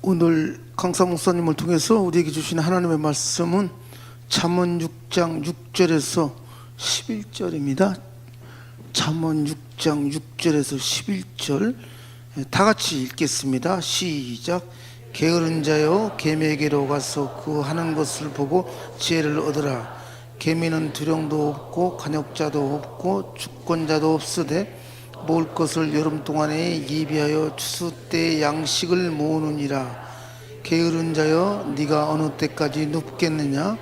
오늘 강사 목사님을 통해서 우리에게 주신 하나님의 말씀은 잠언 6장 6절에서 11절입니다. 잠언 6장 6절에서 11절 다 같이 읽겠습니다. 시작. 게으른 자여 계매에게로 가서 그 하는 것을 보고 지혜를 얻으라. 계미는 두령도 없고 간역자도 없고 주권자도 없으되 먹을 것을 여름 동안에 예비하여 추수 때 양식을 모으느니라. 게으른 자여 네가 어느 때까지 눕겠느냐?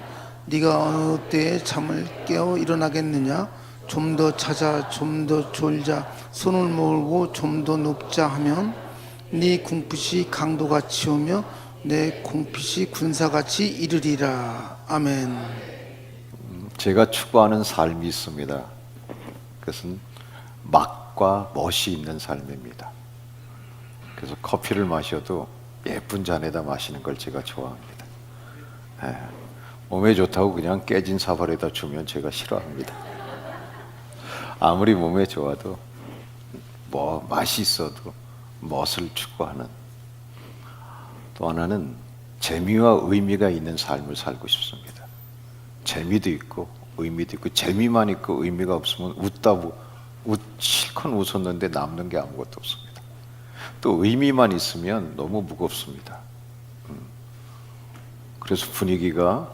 네가 어느 때에 잠을 깨어 일어나겠느냐? 좀 더 자자, 좀 더 졸자, 손을 모으고 좀 더 눕자 하면 네 궁핍이 강도같이 오며 내 궁핍이 군사같이 이르리라. 아멘. 제가 추구하는 삶이 있습니다. 그것은 맛과 멋이 있는 삶입니다. 그래서 커피를 마셔도 예쁜 잔에다 마시는 걸 제가 좋아합니다. 몸에 좋다고 그냥 깨진 사발에다 주면 제가 싫어합니다. 아무리 몸에 좋아도 맛이 있어도 멋을 추구하는, 또 하나는 재미와 의미가 있는 삶을 살고 싶습니다. 재미도 있고 의미도 있고, 재미만 있고 의미가 없으면 실컷 웃었는데 남는 게 아무것도 없습니다. 또 의미만 있으면 너무 무겁습니다. 그래서 분위기가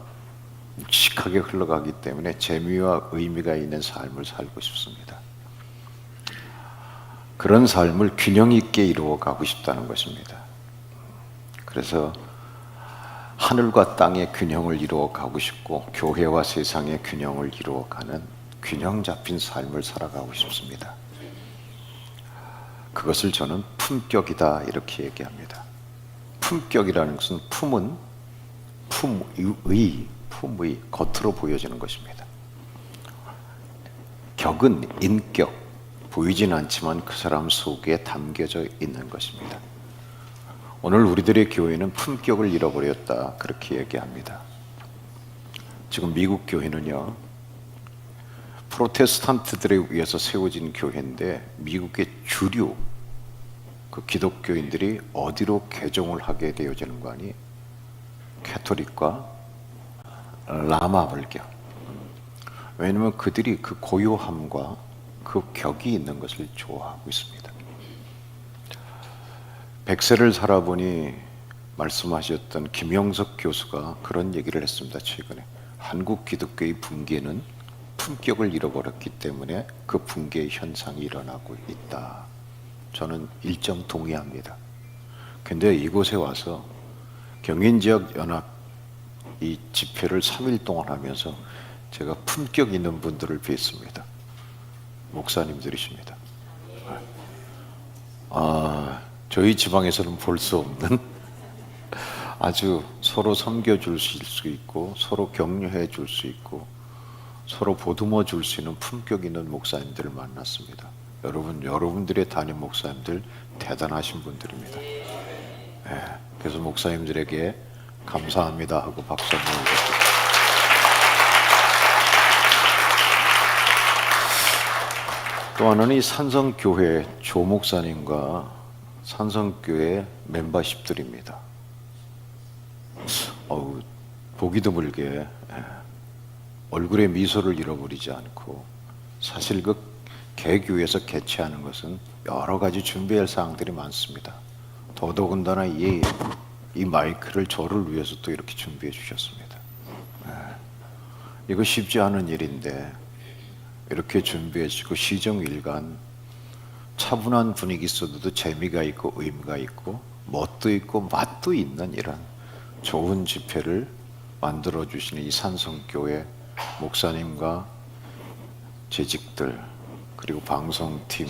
묵직하게 흘러가기 때문에 재미와 의미가 있는 삶을 살고 싶습니다. 그런 삶을 균형 있게 이루어 가고 싶다는 것입니다. 그래서 하늘과 땅의 균형을 이루어 가고 싶고, 교회와 세상의 균형을 이루어 가는 균형 잡힌 삶을 살아가고 싶습니다. 그것을 저는 품격이다 이렇게 얘기합니다. 품격이라는 것은 품의 겉으로 보여지는 것입니다. 격은 인격, 보이진 않지만 그 사람 속에 담겨져 있는 것입니다. 오늘 우리들의 교회는 품격을 잃어버렸다 그렇게 얘기합니다. 지금 미국 교회는요, 프로테스탄트들에 의해서 세워진 교회인데, 미국의 주류 그 기독교인들이 어디로 개종을 하게 되어지는 거 아니? 캐톨릭과 라마 불교. 왜냐하면 그들이 그 고요함과 그 격이 있는 것을 좋아하고 있습니다. 100세를 살아보니 말씀하셨던 김영석 교수가 그런 얘기를 했습니다. 최근에 한국 기독교의 붕괴는 품격을 잃어버렸기 때문에 그 붕괴의 현상이 일어나고 있다. 저는 일정 동의합니다. 근데 이곳에 와서 경인지역연합 이 집회를 3일 동안 하면서 제가 품격 있는 분들을 뵀습니다. 목사님들이십니다. 저희 지방에서는 볼 수 없는 아주 서로 섬겨줄 수 있고, 서로 격려해 줄 수 있고, 서로 보듬어 줄 수 있는 품격 있는 목사님들을 만났습니다. 여러분들의 담임 목사님들 대단하신 분들입니다. 그래서 목사님들에게 감사합니다 하고 박수 한번 드립니다. 또 하나는 이 산성교회 조 목사님과 산성교회 멤버십들입니다. 보기 드물게 얼굴에 미소를 잃어버리지 않고, 사실 그 개교에서 개최하는 것은 여러 가지 준비할 사항들이 많습니다. 더더군다나 이 마이크를 저를 위해서 또 이렇게 준비해 주셨습니다. 이거 쉽지 않은 일인데 이렇게 준비해 주시고, 시정일관 차분한 분위기 속에도 재미가 있고 의미가 있고 멋도 있고 맛도 있는 이런 좋은 집회를 만들어 주시는 이 산성교회 목사님과 재직들, 그리고 방송팀,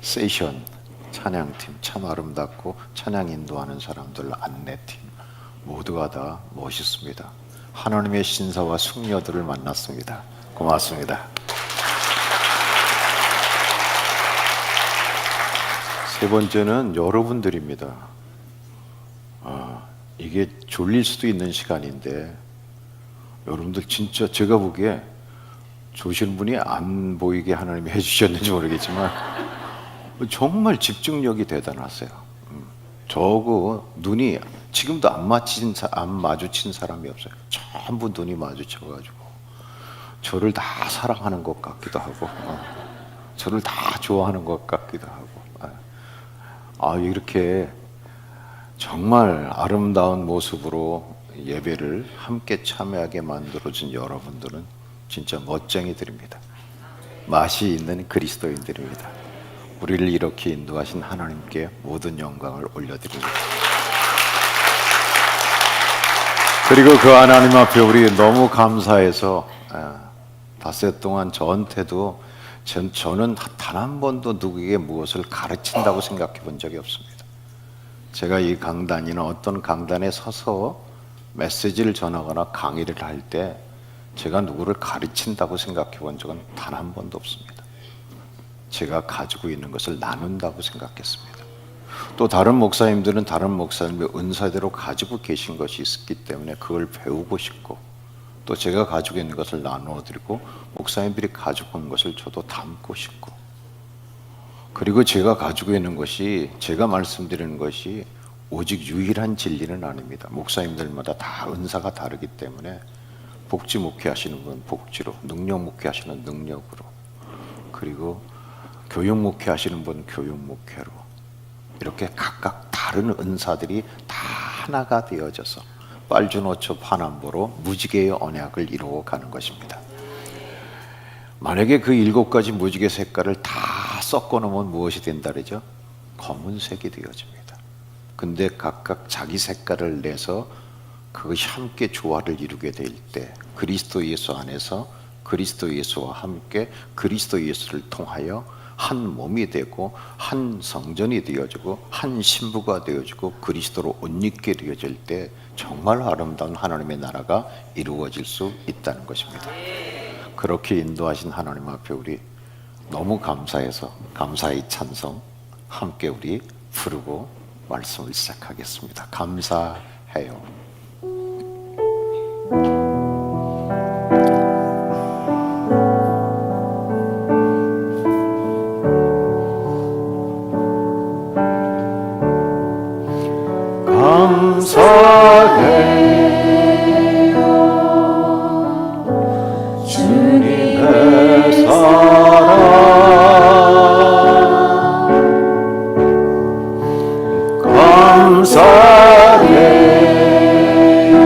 세션, 찬양팀, 참 아름답고 찬양 인도하는 사람들, 안내팀 모두가 다 멋있습니다. 하나님의 신사와 숙녀들을 만났습니다. 고맙습니다. 세 번째는 여러분들입니다. 이게 졸릴 수도 있는 시간인데, 여러분들 진짜 제가 보기에 조신 분이 안 보이게 하나님이 해주셨는지 모르겠지만 정말 집중력이 대단하세요. 저거 눈이 지금도 안 마주친 사람이 없어요. 전부 눈이 마주쳐가지고 저를 다 사랑하는 것 같기도 하고, 저를 다 좋아하는 것 같기도 하고, 이렇게 정말 아름다운 모습으로 예배를 함께 참여하게 만들어준 여러분들은 진짜 멋쟁이들입니다. 맛이 있는 그리스도인들입니다. 우리를 이렇게 인도하신 하나님께 모든 영광을 올려드립니다. 그리고 그 하나님 앞에 우리 너무 감사해서 닷새 동안 저한테도 저는 단 한 번도 누구에게 무엇을 가르친다고 생각해 본 적이 없습니다. 제가 이 강단이나 어떤 강단에 서서 메시지를 전하거나 강의를 할 때 제가 누구를 가르친다고 생각해 본 적은 단 한 번도 없습니다. 제가 가지고 있는 것을 나눈다고 생각했습니다. 또 다른 목사님들은 다른 목사님의 은사대로 가지고 계신 것이 있기 때문에 그걸 배우고 싶고, 또 제가 가지고 있는 것을 나누어 드리고 목사님들이 가지고 온 것을 저도 담고 싶고, 그리고 제가 가지고 있는 것이, 제가 말씀드리는 것이 오직 유일한 진리는 아닙니다. 목사님들마다 다 은사가 다르기 때문에 복지 목회하시는 분은 복지로, 능력 목회하시는 능력으로, 그리고 교육 목회하시는 분은 교육 목회로, 이렇게 각각 다른 은사들이 다 하나가 되어져서 빨주노초 파남보로 무지개의 언약을 이루어 가는 것입니다. 만약에 그 7가지 무지개 색깔을 다 섞어 놓으면 무엇이 된다 그러죠? 검은색이 되어집니다. 근데 각각 자기 색깔을 내서 그것이 함께 조화를 이루게 될 때 그리스도 예수 안에서 그리스도 예수와 함께 그리스도 예수를 통하여 한 몸이 되고 한 성전이 되어지고 한 신부가 되어지고 그리스도로 옷 입게 되어질 때 정말 아름다운 하나님의 나라가 이루어질 수 있다는 것입니다. 그렇게 인도하신 하나님 앞에 우리 너무 감사해서 감사의 찬송 함께 우리 부르고 말씀을 시작하겠습니다. 감사해요. 감사해요 주님의 사랑 감사해요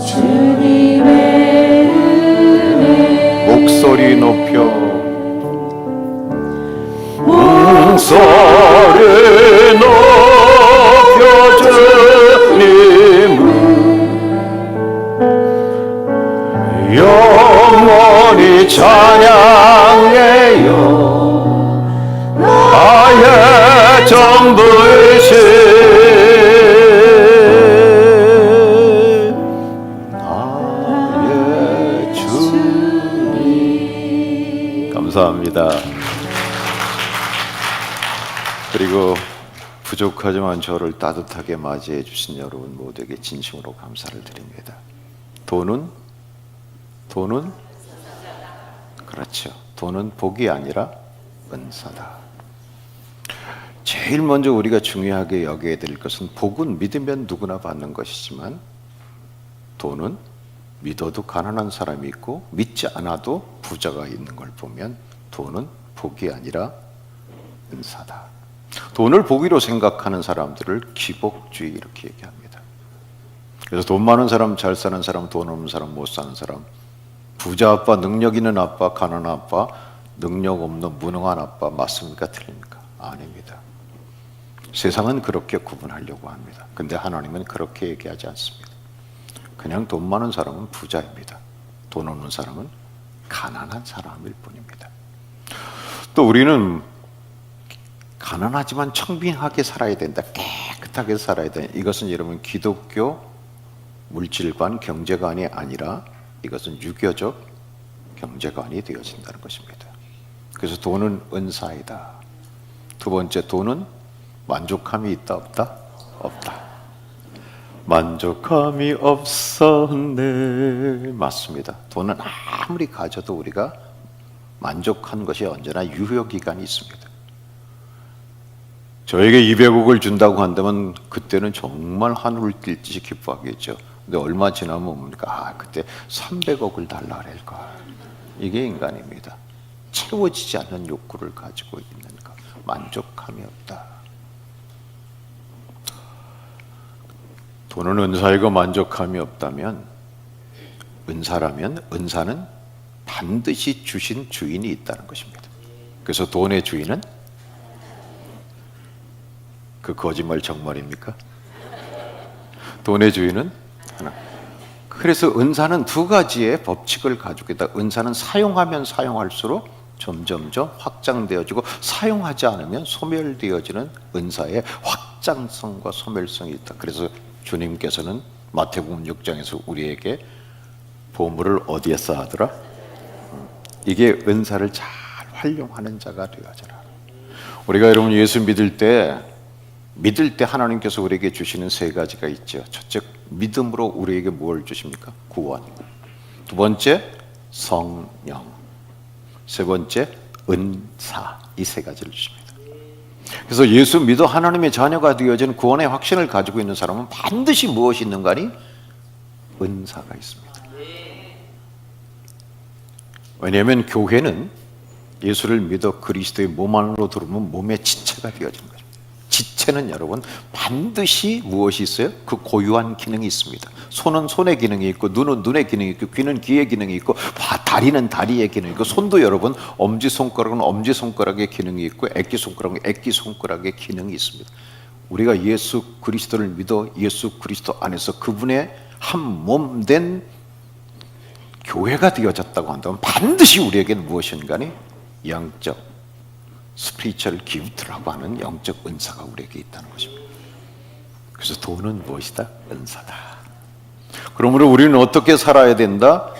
주님의 은혜 목소리 높여 목소리 높여 주님을 영원히 찬양해요 나의 전부이신 나의 주님 감사합니다. 그리고 부족하지만 저를 따뜻하게 맞이해 주신 여러분 모두에게 진심으로 감사를 드립니다. 돈은 그렇죠. 돈은 복이 아니라 은사다. 제일 먼저 우리가 중요하게 여겨야 될 것은 복은 믿으면 누구나 받는 것이지만 돈은 믿어도 가난한 사람이 있고 믿지 않아도 부자가 있는 걸 보면 돈은 복이 아니라 은사다. 돈을 복이로 생각하는 사람들을 기복주의 이렇게 얘기합니다. 그래서 돈 많은 사람, 잘 사는 사람, 돈 없는 사람, 못 사는 사람, 부자 아빠, 능력 있는 아빠, 가난한 아빠, 능력 없는 무능한 아빠 맞습니까? 틀립니까? 아닙니다. 세상은 그렇게 구분하려고 합니다. 근데 하나님은 그렇게 얘기하지 않습니다. 그냥 돈 많은 사람은 부자입니다. 돈 없는 사람은 가난한 사람일 뿐입니다. 또 우리는 가난하지만 청빈하게 살아야 된다. 깨끗하게 살아야 된다. 이것은 여러분 기독교 물질관 경제관이 아니라 이것은 유교적 경제관이 되어진다는 것입니다. 그래서 돈은 은사이다. 두 번째, 돈은 만족함이 있다 없다? 없다. 만족함이 없었네. 맞습니다. 돈은 아무리 가져도 우리가 만족한 것이 언제나 유효기간이 있습니다. 저에게 200억을 준다고 한다면 그때는 정말 하늘을 뛸 듯이 기뻐하겠죠. 근데 얼마 지나면 뭡니까? 그때 300억을 달라 그럴까. 이게 인간입니다. 채워지지 않는 욕구를 가지고 있는 것, 만족함이 없다. 돈은 은사이고 만족함이 없다면, 은사라면 은사는 반드시 주신 주인이 있다는 것입니다. 그래서 돈의 주인은 그 거짓말 정말입니까? 돈의 주인은 하나. 그래서 은사는 두 가지의 법칙을 가지고 있다. 은사는 사용하면 사용할수록 점점점 확장되어지고, 사용하지 않으면 소멸되어지는 은사의 확장성과 소멸성이 있다. 그래서 주님께서는 마태복음 6장에서 우리에게 보물을 어디에 쌓아두라? 이게 은사를 잘 활용하는 자가 되어져라. 우리가 여러분 예수 믿을 때 하나님께서 우리에게 주시는 세 가지가 있죠. 첫째, 믿음으로 우리에게 뭘 주십니까? 구원. 두 번째, 성령. 세 번째, 은사. 이 세 가지를 주십니다. 그래서 예수 믿어 하나님의 자녀가 되어진 구원의 확신을 가지고 있는 사람은 반드시 무엇이 있는가 하니? 은사가 있습니다. 왜냐하면 교회는 예수를 믿어 그리스도의 몸 안으로 들어오면 몸의 지체가 되어지는 거죠. 지체는 여러분 반드시 무엇이 있어요? 그 고유한 기능이 있습니다. 손은 손의 기능이 있고, 눈은 눈의 기능이 있고, 귀는 귀의 기능이 있고, 다리는 다리의 기능이 있고, 손도 여러분 엄지손가락은 엄지손가락의 기능이 있고, 액기손가락은 액기손가락의 기능이 있습니다. 우리가 예수 그리스도를 믿어 예수 그리스도 안에서 그분의 한 몸 된 교회가 되어졌다고 한다면 반드시 우리에게는 무엇인가니? 영적 스피리추얼 기프트라고 하는 영적 은사가 우리에게 있다는 것입니다. 그래서 돈은 무엇이다? 은사다. 그러므로 우리는 어떻게 살아야 된다?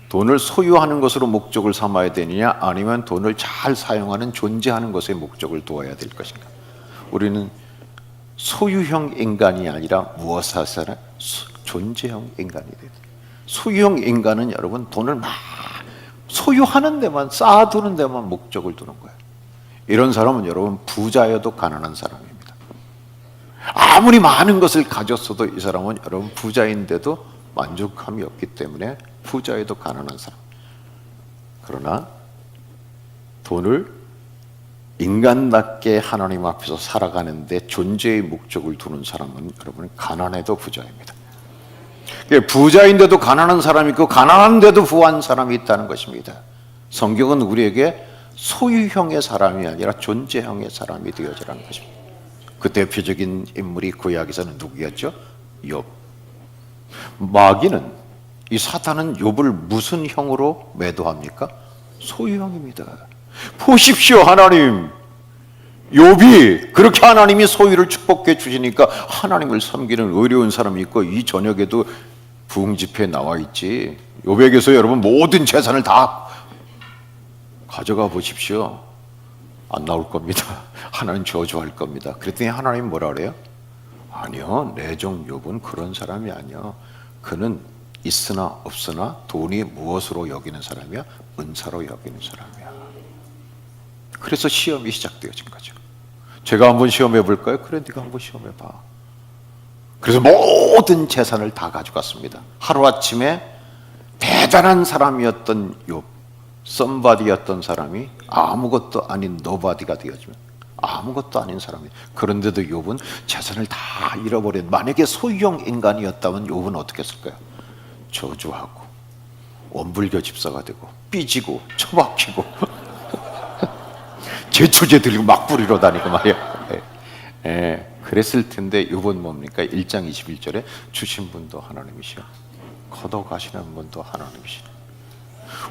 돈을 소유하는 것으로 목적을 삼아야 되느냐, 아니면 돈을 잘 사용하는 존재하는 것에 목적을 두어야 될 것인가? 우리는 소유형 인간이 아니라 무엇을 하잖아요? 존재형 인간이 돼야 돼요. 소유형 인간은 여러분 돈을 막 소유하는 데만, 쌓아두는 데만 목적을 두는 거예요. 이런 사람은 여러분 부자여도 가난한 사람입니다. 아무리 많은 것을 가졌어도 이 사람은 여러분 부자인데도 만족함이 없기 때문에 부자여도 가난한 사람. 그러나 돈을 인간답게 하나님 앞에서 살아가는데 존재의 목적을 두는 사람은 여러분 가난해도 부자입니다. 부자인데도 가난한 사람이 있고, 가난한데도 부한 사람이 있다는 것입니다. 성경은 우리에게 소유형의 사람이 아니라 존재형의 사람이 되어지라는 것입니다. 그 대표적인 인물이 구약에서는 누구였죠? 욥. 마귀는, 이 사탄은 욥을 무슨 형으로 매도합니까? 소유형입니다. 보십시오, 하나님. 욥이 그렇게 하나님이 소유를 축복해 주시니까 하나님을 섬기는 의로운 사람이 있고, 이 저녁에도 부흥집회에 나와 있지. 욥에게서 여러분 모든 재산을 다 가져가 보십시오. 안 나올 겁니다. 하나님 저주할 겁니다. 그랬더니 하나님 뭐라 그래요? 아니요, 내 종 욥은 그런 사람이 아니요. 그는 있으나 없으나 돈이 무엇으로 여기는 사람이야? 은사로 여기는 사람이야. 그래서 시험이 시작되어진 거죠. 제가 한번 시험해 볼까요? 그래, 네가 한번 시험해 봐. 그래서 모든 재산을 다 가져갔습니다. 하루아침에 대단한 사람이었던 욥, 썸바디였던 사람이 아무것도 아닌 노바디가 되어지면 아무것도 아닌 사람이. 그런데도 욥은 재산을 다 잃어버린, 만약에 소유형 인간이었다면 욥은 어떻게 했을까요? 저주하고 원불교 집사가 되고 삐지고 처박히고 제초제 들고 막 부리러 다니고 말이야. 그랬을 텐데 욥은 뭡니까? 1장 21절에 주신 분도 하나님이시여 걷어가시는 분도 하나님이시여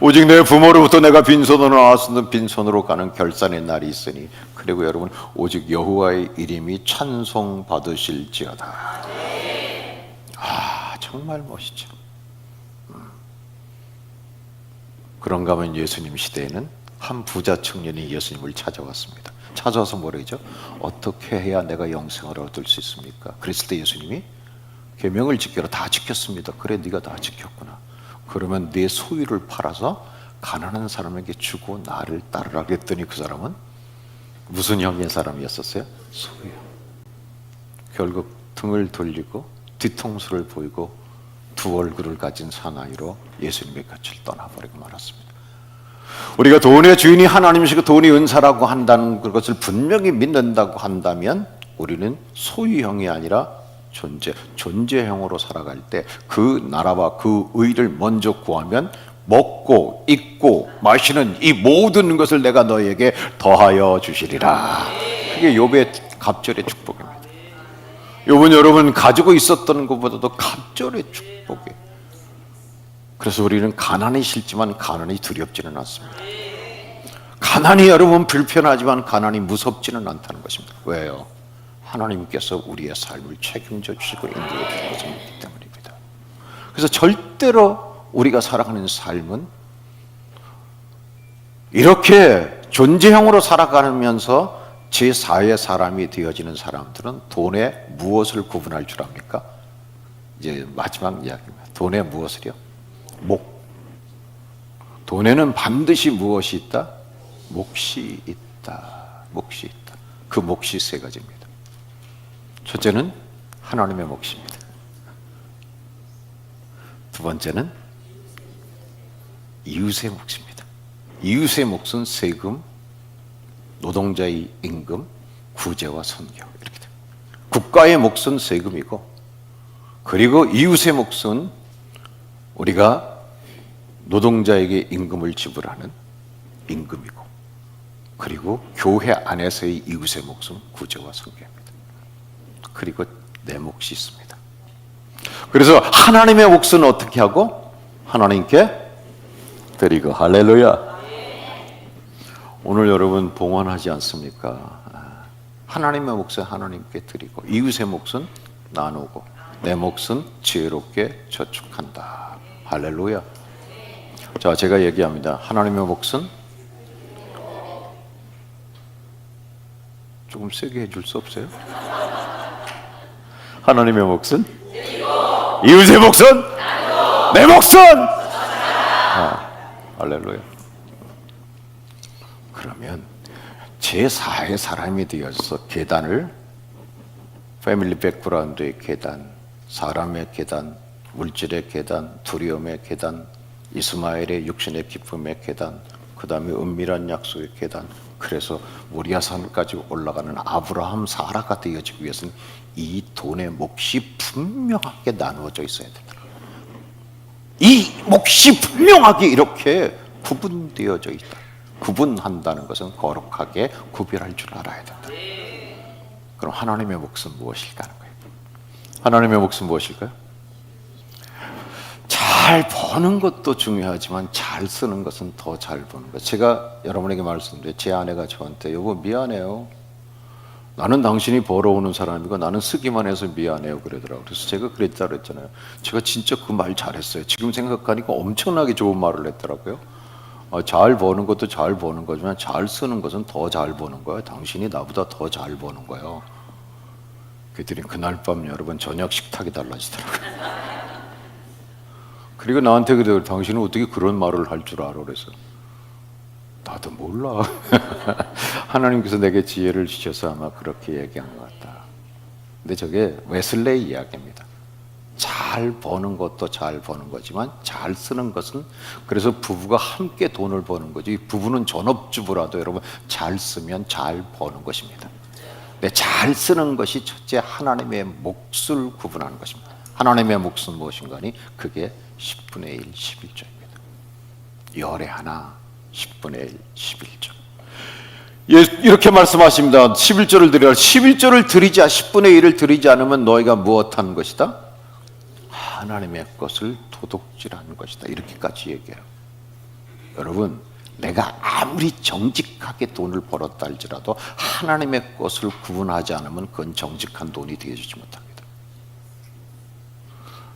오직 내 부모로부터 내가 빈손으로 나왔으면 빈손으로 가는 결산의 날이 있으니, 그리고 여러분 오직 여호와의 이름이 찬송 받으실지어다. 정말 멋있죠. 그런가 하면 예수님 시대에는 한 부자 청년이 예수님을 찾아왔습니다. 찾아와서 뭐라죠? 어떻게 해야 내가 영생을 얻을 수 있습니까? 그랬을 때 예수님이 계명을 지켜라. 다 지켰습니다. 그래, 네가 다 지켰구나. 그러면 네 소유를 팔아서 가난한 사람에게 주고 나를 따르라 그랬더니 그 사람은 무슨 형의 사람이었었어요? 소유형. 결국 등을 돌리고 뒤통수를 보이고 두 얼굴을 가진 사나이로 예수님의 곁을 떠나버리고 말았습니다. 우리가 돈의 주인이 하나님이시고 돈이 은사라고 한다는 것을 분명히 믿는다고 한다면 우리는 소유형이 아니라 존재형으로 살아갈 때 그 나라와 그 의를 먼저 구하면 먹고 입고 마시는 이 모든 것을 내가 너에게 더하여 주시리라. 그게 욥의 갑절의 축복입니다. 욥은 여러분 가지고 있었던 것보다도 갑절의 축복이에요. 그래서 우리는 가난이 싫지만 가난이 두렵지는 않습니다. 가난이 여러분 불편하지만 가난이 무섭지는 않다는 것입니다. 왜요? 하나님께서 우리의 삶을 책임져 주시고 인도해 주신 것을 믿기 때문입니다. 그래서 절대로 우리가 살아가는 삶은 이렇게 존재형으로 살아가면서 제4의 사람이 되어지는 사람들은 돈에 무엇을 구분할 줄 압니까? 이제 마지막 이야기입니다. 돈에 무엇을요? 목. 돈에는 반드시 무엇이 있다? 몫이 있다. 몫이 있다. 그 몫이 세 가지입니다. 첫째는 하나님의 몫입니다. 두 번째는 이웃의 몫입니다. 이웃의 몫은 세금, 노동자의 임금, 구제와 선교 이렇게 됩니다. 국가의 몫은 세금이고, 그리고 이웃의 몫은 우리가 노동자에게 임금을 지불하는 임금이고, 그리고 교회 안에서의 이웃의 몫은 구제와 선교입니다. 그리고 내 몫이 있습니다. 그래서 하나님의 몫은 어떻게 하고 하나님께 드리고. 할렐루야. 오늘 여러분 봉헌하지 않습니까? 하나님의 몫은 하나님께 드리고 이웃의 몫은 나누고 내 몫은 지혜롭게 저축한다. 할렐루야. 자, 제가 얘기합니다. 하나님의 몫은 조금 세게 해줄 수 없어요? 하나님의 몫은 이웃의 몫은 내 몫은 할렐루야. 그러면 제4의 사람이 되어서 계단을, 패밀리 백그라운드의 계단, 사람의 계단, 물질의 계단, 두려움의 계단, 이스마엘의 육신의 기쁨의 계단, 그 다음에 은밀한 약속의 계단, 그래서 모리아산까지 올라가는 아브라함, 사라가 되어지기 위해서는 이 돈의 몫이 분명하게 나누어져 있어야 된다. 이 몫이 분명하게 이렇게 구분되어져 있다. 구분한다는 것은 거룩하게 구별할 줄 알아야 된다. 그럼 하나님의 몫은 무엇일까 하는 거예요. 하나님의 몫은 무엇일까요? 잘 버는 것도 중요하지만 잘 쓰는 것은 더 잘 버는 것. 제가 여러분에게 말씀드려요. 제 아내가 저한테 여보 미안해요. 나는 당신이 벌어오는 사람이고 나는 쓰기만 해서 미안해요 그러더라고요. 그래서 제가 그랬다 그랬잖아요. 제가 진짜 그 말 잘했어요. 지금 생각하니까 엄청나게 좋은 말을 했더라고요. 잘 버는 것도 잘 버는 거지만 잘 쓰는 것은 더 잘 버는 거예요. 당신이 나보다 더 잘 버는 거예요. 그랬더니 그날 밤 여러분 저녁 식탁이 달라지더라고요. 그리고 나한테 그래요. 당신은 어떻게 그런 말을 할 줄 알아? 그래서 나도 몰라. 하나님께서 내게 지혜를 주셔서 아마 그렇게 얘기한 것 같다. 근데 저게 웨슬레이 이야기입니다. 잘 버는 것도 잘 버는 거지만 잘 쓰는 것은, 그래서 부부가 함께 돈을 버는 거지, 부부는 전업주부라도 여러분 잘 쓰면 잘 버는 것입니다. 근데 잘 쓰는 것이 첫째 하나님의 몫을 구분하는 것입니다. 하나님의 몫은 무엇인가 하니 그게 10분의 1, 11조입니다. 열의 하나, 10분의 1, 11조. 이렇게 말씀하십니다. 11조를 드리라. 11조를 드리지, 10분의 1을 드리지 않으면 너희가 무엇한 것이다? 하나님의 것을 도둑질하는 것이다. 이렇게까지 얘기해요. 여러분, 내가 아무리 정직하게 돈을 벌었다 할지라도 하나님의 것을 구분하지 않으면 그건 정직한 돈이 되어주지 못합니다.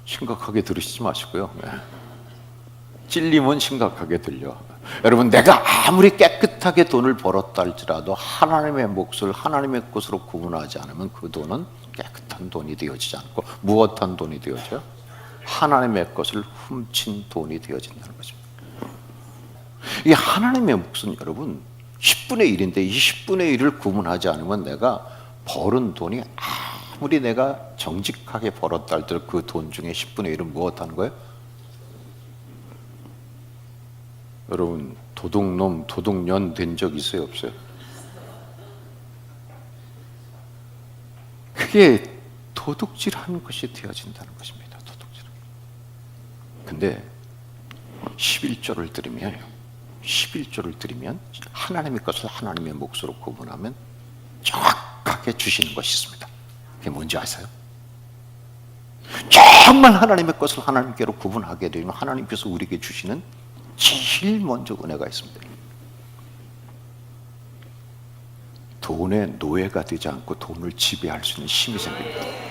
심각하게 들으시지 마시고요. 찔리면 심각하게 들려. 여러분, 내가 아무리 깨끗하게 돈을 벌었다 할지라도 하나님의 몫을 하나님의 것으로 구분하지 않으면 그 돈은 깨끗한 돈이 되어지지 않고 무엇한 돈이 되어져요? 하나님의 것을 훔친 돈이 되어진다는 것입니다. 이 하나님의 몫은 여러분 10분의 1인데 이 10분의 1을 구분하지 않으면 내가 벌은 돈이 아무리 내가 정직하게 벌었다 할지라도 그 돈 중에 10분의 1은 무엇하는 거예요? 여러분 도둑놈, 도둑년 된 적 있어요? 없어요? 그게 도둑질하는 것이 되어진다는 것입니다. 도둑질. 근데 11조를 드리면 하나님의 것을 하나님의 몫으로 구분하면 정확하게 주시는 것이 있습니다. 그게 뭔지 아세요? 정말 하나님의 것을 하나님께로 구분하게 되면 하나님께서 우리에게 주시는 제일 먼저 은혜가 있습니다. 돈의 노예가 되지 않고 돈을 지배할 수 있는 힘이 생깁니다.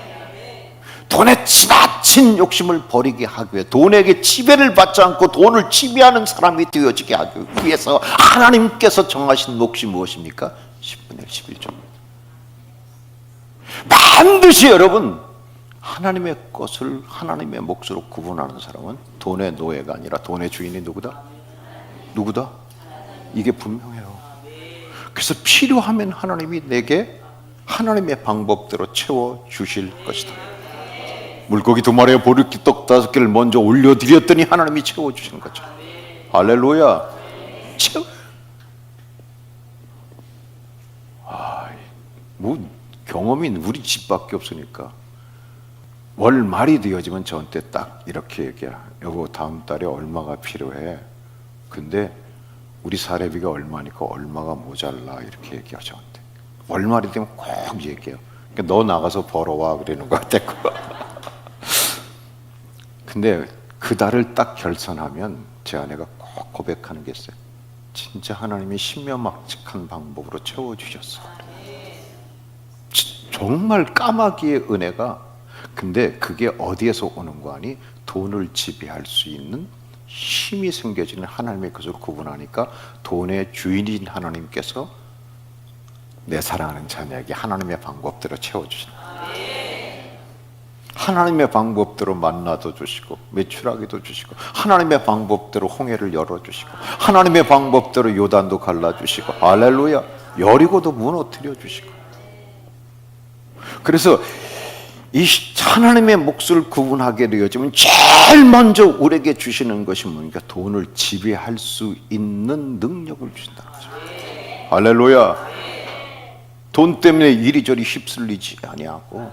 돈에 지나친 욕심을 버리게 하기 위해 돈에게 지배를 받지 않고 돈을 지배하는 사람이 되어지게 하기 위해서 하나님께서 정하신 몫이 무엇입니까? 10분의 1, 11조. 반드시 여러분 하나님의 것을 하나님의 몫으로 구분하는 사람은 돈의 노예가 아니라 돈의 주인이 누구다? 누구다? 이게 분명해요. 그래서 필요하면 하나님이 내게 하나님의 방법대로 채워주실 것이다. 물고기 2마리에 보리떡 5개를 먼저 올려드렸더니 하나님이 채워주신 거죠. 할렐루야. 뭐 경험이 우리 집밖에 없으니까 월 말이 되어지면 저한테 딱 이렇게 얘기해요. 여보 다음 달에 얼마가 필요해. 근데 우리 사례비가 얼마니까 얼마가 모자라 이렇게 얘기해요. 저한테 월 말이 되면 꼭 얘기해요. 그러니까 너 나가서 벌어와 그러는 것 같았고 근데 그 달을 딱 결산하면 제 아내가 꼭 고백하는 게 있어요. 진짜 하나님이 신묘막측한 방법으로 채워주셨어. 정말 까마귀의 은혜가. 근데 그게 어디에서 오는 거 아니? 돈을 지배할 수 있는 힘이 생겨지는 하나님의 것을 구분하니까 돈의 주인인 하나님께서 내 사랑하는 자녀에게 하나님의 방법대로 채워주시는 거예요. 하나님의 방법대로 만나도 주시고 메추라기도 주시고 하나님의 방법대로 홍해를 열어주시고 하나님의 방법대로 요단도 갈라주시고 할렐루야 여리고도 무너뜨려 주시고. 그래서 이 하나님의 몫을 구분하게 되어지면 제일 먼저 우리에게 주시는 것이 뭡니까? 돈을 지배할 수 있는 능력을 주신다는 거죠. 할렐루야. 돈 때문에 이리저리 휩쓸리지 아니하고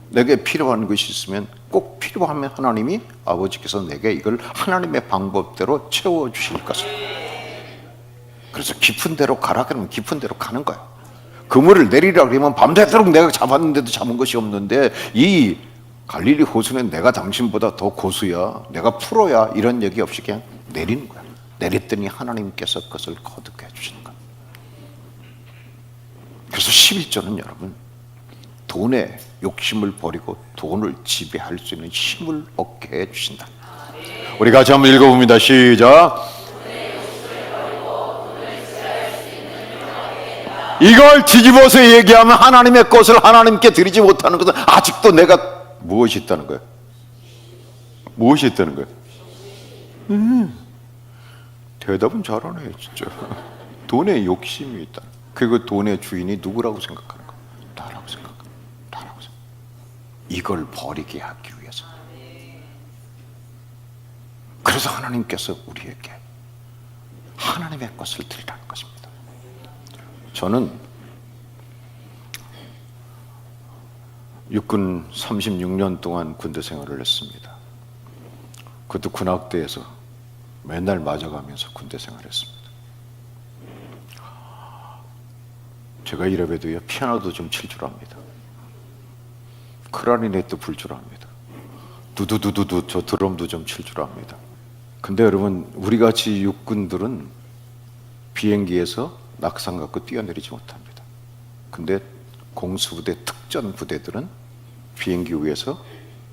내게 필요한 것이 있으면 꼭 필요하면 하나님이 아버지께서 내게 이걸 하나님의 방법대로 채워주실 것을. 그래서 깊은 데로 가라 그러면 깊은 데로 가는 거야. 그물을 내리라 그러면 밤새도록 내가 잡았는데도 잡은 것이 없는데 이 갈릴리 호수는 내가 당신보다 더 고수야, 내가 프로야 이런 얘기 없이 그냥 내리는 거야. 내렸더니 하나님께서 그것을 거듭해 주시는 거야. 그래서 11조는 여러분 돈의 욕심을 버리고 돈을 지배할 수 있는 힘을 얻게 해주신다. 우리 같이 한번 읽어봅니다. 시작. 이걸 뒤집어서 얘기하면 하나님의 것을 하나님께 드리지 못하는 것은 아직도 내가 무엇이 있다는 거예요? 무엇이 있다는 거예요? 대답은 잘하네 진짜. 돈에 욕심이 있다. 그리고 돈의 주인이 누구라고 생각하는 거야? 나라고 생각하는 거야. 나라고 생각. 이걸 버리게 하기 위해서. 그래서 하나님께서 우리에게 하나님의 것을 드리라는 것입니다. 저는 육군 36년 동안 군대 생활을 했습니다. 그것도 군악대에서 맨날 맞아가면서 군대 생활했습니다. 제가 이래봬도요 피아노도 좀 칠 줄 압니다. 클라리넷도 불 줄 압니다. 두두두두두 저 드럼도 좀 칠 줄 압니다. 근데 여러분 우리같이 육군들은 비행기에서 낙상 갖고 뛰어내리지 못합니다. 근데 공수부대 특전 부대들은 비행기 위에서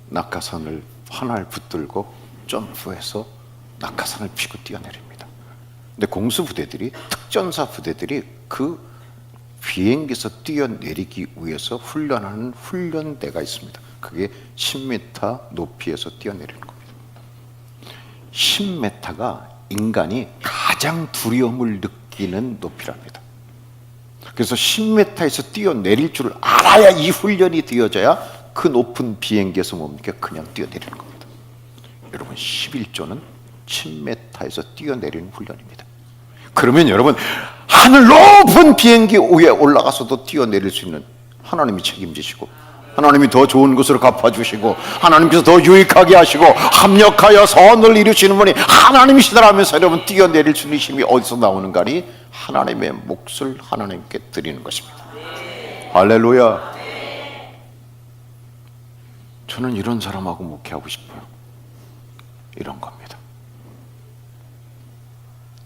낙하산을 하나를 붙들고 점프해서 낙하산을 피고 뛰어내립니다. 근데 공수부대들이 특전사 부대들이 그 비행기에서 뛰어내리기 위해서 훈련하는 훈련대가 있습니다. 그게 10m 높이에서 뛰어내리는 겁니다. 10m가 인간이 가장 두려움을 느끼는 아끼는 높이랍니다. 그래서 10m에서 뛰어내릴 줄 알아야 이 훈련이 되어져야 그 높은 비행기에서 뭡니까? 그냥 뛰어내리는 겁니다. 여러분 11조는 10m에서 뛰어내리는 훈련입니다. 그러면 여러분 하늘 높은 비행기 위에 올라가서도 뛰어내릴 수 있는 하나님이 책임지시고 하나님이 더 좋은 것으로 갚아주시고 하나님께서 더 유익하게 하시고 합력하여 선을 이루시는 분이 하나님이시더라면서 여러분 뛰어내릴 수 있는 힘이 어디서 나오는가 하니 하나님의 몫을 하나님께 드리는 것입니다. 할렐루야. 저는 이런 사람하고 목회하고 싶어요. 이런 겁니다.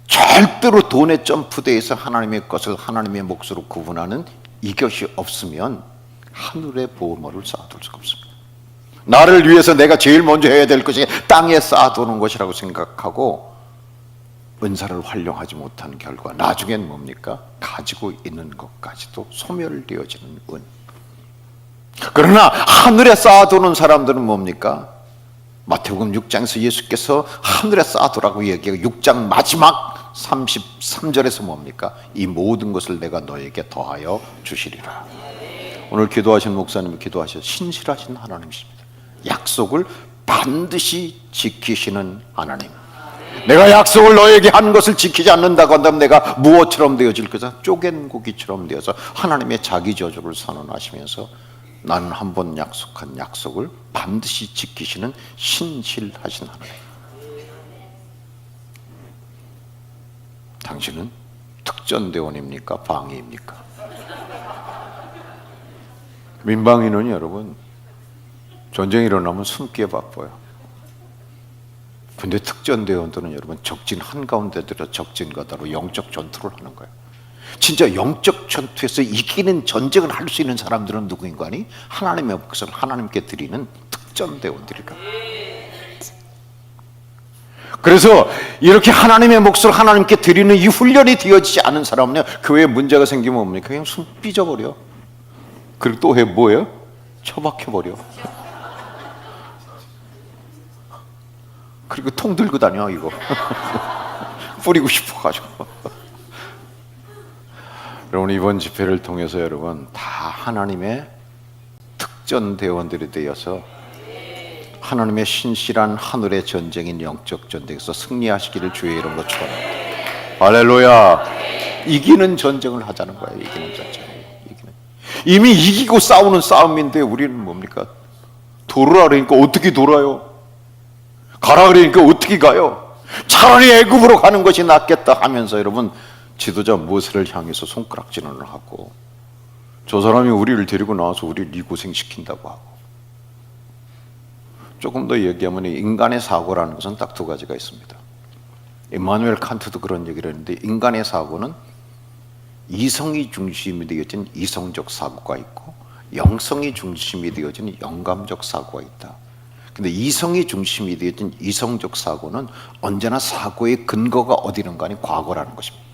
절대로 돈의 점프대에서 하나님의 것을 하나님의 몫으로 구분하는 이것이 없으면 하늘에 보물을 쌓아둘 수가 없습니다. 나를 위해서 내가 제일 먼저 해야 될 것이 땅에 쌓아두는 것이라고 생각하고 은사를 활용하지 못한 결과 나중엔 뭡니까? 가지고 있는 것까지도 소멸되어지는 은. 그러나 하늘에 쌓아두는 사람들은 뭡니까? 마태복음 6장에서 예수께서 하늘에 쌓아두라고 얘기하고 6장 마지막 33절에서 뭡니까? 이 모든 것을 내가 너에게 더하여 주시리라. 오늘 기도하신 목사님이 기도하셔서 신실하신 하나님이십니다. 약속을 반드시 지키시는 하나님. 내가 약속을 너에게 한 것을 지키지 않는다고 한다면 내가 무엇처럼 되어질 거다? 쪼갠 고기처럼 되어서 하나님의 자기 저주를 선언하시면서 나는 한 번 약속한 약속을 반드시 지키시는 신실하신 하나님. 당신은 특전대원입니까? 방위입니까? 민방위는 여러분 전쟁이 일어나면 숨기에 바빠요. 근데 특전대원들은 여러분 적진 한가운데 들어 적진가다로 영적 전투를 하는 거예요. 진짜 영적 전투에서 이기는 전쟁을 할 수 있는 사람들은 누구인가 하니 하나님의 것을 하나님께 드리는 특전대원들이다. 그래서 이렇게 하나님의 몫을 하나님께 드리는 이 훈련이 되어지지 않은 사람은요, 교회에 문제가 생기면 뭡니까? 그냥 숨 삐져버려. 그리고 또 해 뭐예요? 처박혀버려. 그리고 통 들고 다녀 이거. 뿌리고 싶어가지고. 여러분 이번 집회를 통해서 여러분 다 하나님의 특전대원들이 되어서 하나님의 신실한 하늘의 전쟁인 영적 전쟁에서 승리하시기를 주의 이름으로 축원합니다. 할렐루야. 이기는 전쟁을 하자는 거예요. 이기는 전쟁. 이미 이기고 싸우는 싸움인데 우리는 뭡니까? 돌으라 그러니까 어떻게 돌아요? 가라 그러니까 어떻게 가요? 차라리 애굽으로 가는 것이 낫겠다 하면서 여러분 지도자 모세를 향해서 손가락질을 하고 저 사람이 우리를 데리고 나와서 우리를 이 고생시킨다고 하고 조금 더 얘기하면 인간의 사고라는 것은 딱 두 가지가 있습니다. 임마누엘 칸트도 그런 얘기를 했는데 인간의 사고는 이성이 중심이 되어진 이성적 사고가 있고 영성이 중심이 되어진 영감적 사고가 있다. 근데 이성이 중심이 되어진 이성적 사고는 언제나 사고의 근거가 어디는가 하니 과거라는 것입니다.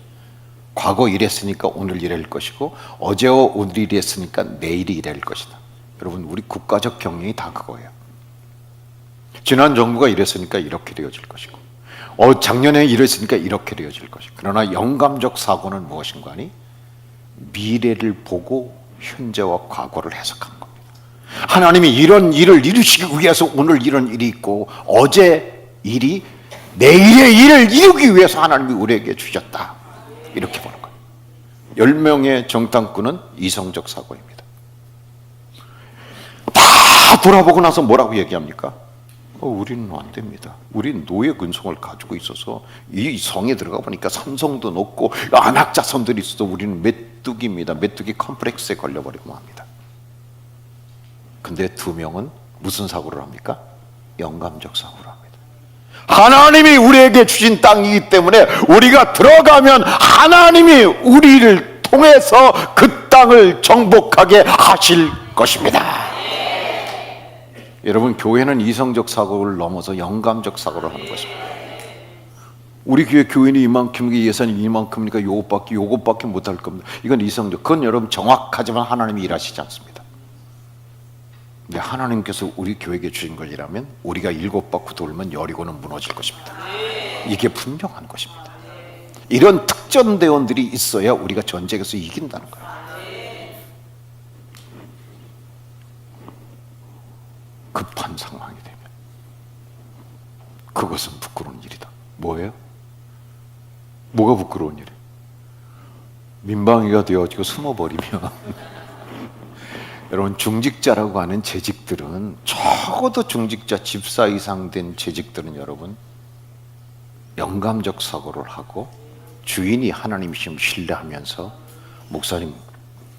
과거 이랬으니까 오늘 이럴 것이고 어제와 오늘 이랬으니까 내일이 이럴 것이다. 여러분 우리 국가적 경영이 다 그거예요. 지난 정부가 이랬으니까 이렇게 되어질 것이고 작년에 이랬으니까 이렇게 되어질 것이고 그러나 영감적 사고는 무엇인가 하니 미래를 보고 현재와 과거를 해석한 겁니다. 하나님이 이런 일을 이루시기 위해서 오늘 이런 일이 있고 어제 일이 내일의 일을 이루기 위해서 하나님이 우리에게 주셨다. 이렇게 보는 거예요. 10명의 정탐꾼은 이성적 사고입니다. 다 돌아보고 나서 뭐라고 얘기합니까? 우리는 안 됩니다. 우리는 노예 근성을 가지고 있어서 이 성에 들어가 보니까 삼성도 높고 안학자손들이 있어도 우리는 메뚜기입니다. 메뚜기 컴플렉스에 걸려버리고 합니다. 근데 2명은 무슨 사고를 합니까? 영감적 사고를 합니다. 하나님이 우리에게 주신 땅이기 때문에 우리가 들어가면 하나님이 우리를 통해서 그 땅을 정복하게 하실 것입니다. 여러분 교회는 이성적 사고를 넘어서 영감적 사고를 하는 것입니다. 우리 교회는 이만큼이니까 예산이 이만큼이니까 요것밖에 못할 겁니다. 이건 이성적. 그건 여러분 정확하지만 하나님이 일하시지 않습니다. 근데 하나님께서 우리 교회에게 주신 것이라면 우리가 7바퀴 돌면 여리고는 무너질 것입니다. 이게 분명한 것입니다. 이런 특전 대원들이 있어야 우리가 전쟁에서 이긴다는 거예요. 급한 상황이 되면 그것은 부끄러운 일이다. 뭐예요? 뭐가 부끄러운 일이에요? 민방위가 되어지고 숨어버리면 여러분, 중직자라고 하는 재직들은, 적어도 중직자 집사 이상 된 재직들은 여러분 영감적 사고를 하고 주인이 하나님이심 신뢰하면서 목사님,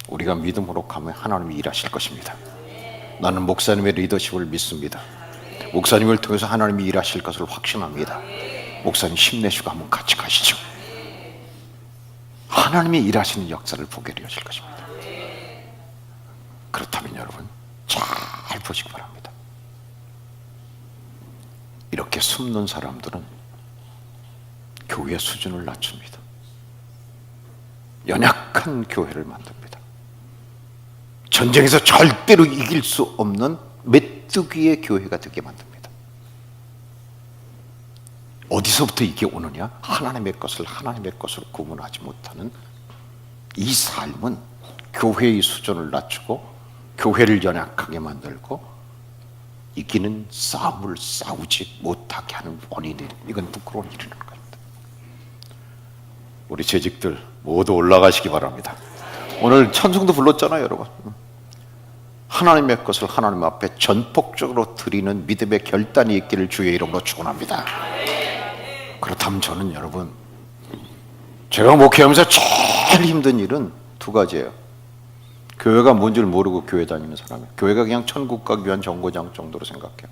우리가 믿음으로 가면 하나님이 일하실 것입니다. 나는 목사님의 리더십을 믿습니다. 목사님을 통해서 하나님이 일하실 것을 확신합니다. 목사님 힘내시고 한번 같이 가시죠. 하나님이 일하시는 역사를 보게 되어질 것입니다. 그렇다면 여러분 잘 보시기 바랍니다. 이렇게 숨는 사람들은 교회 수준을 낮춥니다. 연약한 교회를 만듭니다. 전쟁에서 절대로 이길 수 없는 메뚜기의 교회가 되게 만듭니다. 어디서부터 이게 오느냐? 하나님의 것을 하나님의 것으로 구분하지 못하는 이 삶은 교회의 수준을 낮추고 교회를 연약하게 만들고 이기는 싸움을 싸우지 못하게 하는 원인이, 이건 부끄러운 일이라는 겁니다. 우리 재직들 모두 올라가시기 바랍니다. 오늘 찬송도 불렀잖아요, 여러분. 하나님의 것을 하나님 앞에 전폭적으로 드리는 믿음의 결단이 있기를 주의 이름으로 축원합니다. 그렇다면 저는 여러분, 제가 목회하면서 제일 힘든 일은 두 가지예요. 교회가 뭔지를 모르고 교회 다니는 사람이에요. 교회가 그냥 천국 가기 위한 정거장 정도로 생각해요.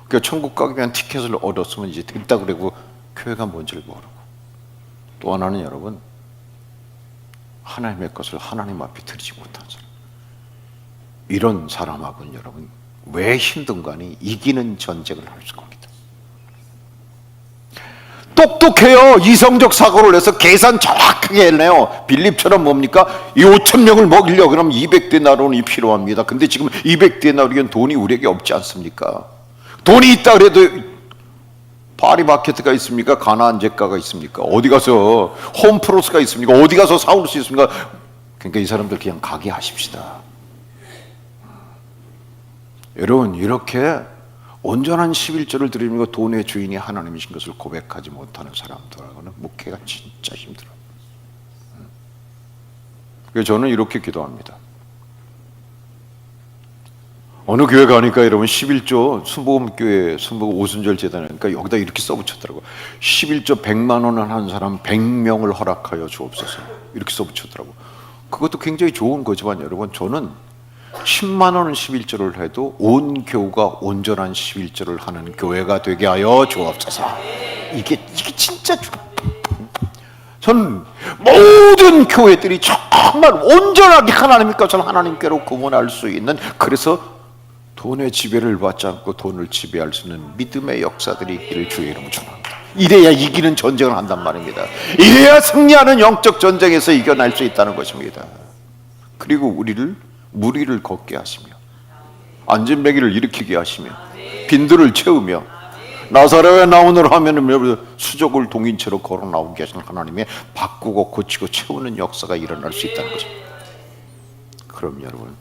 그러니까 천국 가기 위한 티켓을 얻었으면 이제 됐다 그러고 교회가 뭔지를 모르고. 또 하나는 여러분, 하나님의 것을 하나님 앞에 드리지 못한 사람. 이런 사람하고는 여러분 왜 힘든가 하니 이기는 전쟁을 할 수가 없습니다. 똑똑해요. 이성적 사고를 해서 계산 정확하게 해내요. 빌립처럼 뭡니까? 이 5,000명을 먹이려고 그러면 200데나리온이 필요합니다. 근데 지금 200데나리온 돈이 우리에게 없지 않습니까? 돈이 있다 그래도 파리마켓가 있습니까? 가나안 제가가 있습니까? 어디 가서 홈프로스가 있습니까? 어디 가서 사올 수 있습니까? 그러니까 이 사람들 그냥 가게 하십시다. 여러분, 이렇게 온전한 11조를 드리는 것, 돈의 주인이 하나님이신 것을 고백하지 못하는 사람들하고는 목회가 진짜 힘들어요. 그래서 저는 이렇게 기도합니다. 어느 교회 가니까 여러분 11조 순복음교회 순복음 오순절 재단이니까 여기다 이렇게 써붙였더라고요. 11조 100만 원을 한 사람 100명을 허락하여 주옵소서, 이렇게 써붙였더라고요. 그것도 굉장히 좋은 거지만 여러분, 저는 10만 원 11조를 해도 온 교우가 온전한 11조를 하는 교회가 되게 하여 주옵소서. 이게 진짜 저는 모든 교회들이 정말 온전하게 하나님의 것을 하나님께로 구분할 수 있는, 그래서 돈의 지배를 받지 않고 돈을 지배할 수 있는 믿음의 역사들이 있기를 주의 이름으로 축원합니다. 이래야 이기는 전쟁을 한단 말입니다. 이래야 승리하는 영적 전쟁에서 이겨낼 수 있다는 것입니다. 그리고 무리를 걷게 하시며 안진뱅이를 일으키게 하시며 빈들을 채우며 나사렛에 나오느라 하면은 수족을 동인체로 걸어 나오게 하시는 하나님의 바꾸고 고치고 채우는 역사가 일어날 수 있다는 거죠. 그럼 여러분,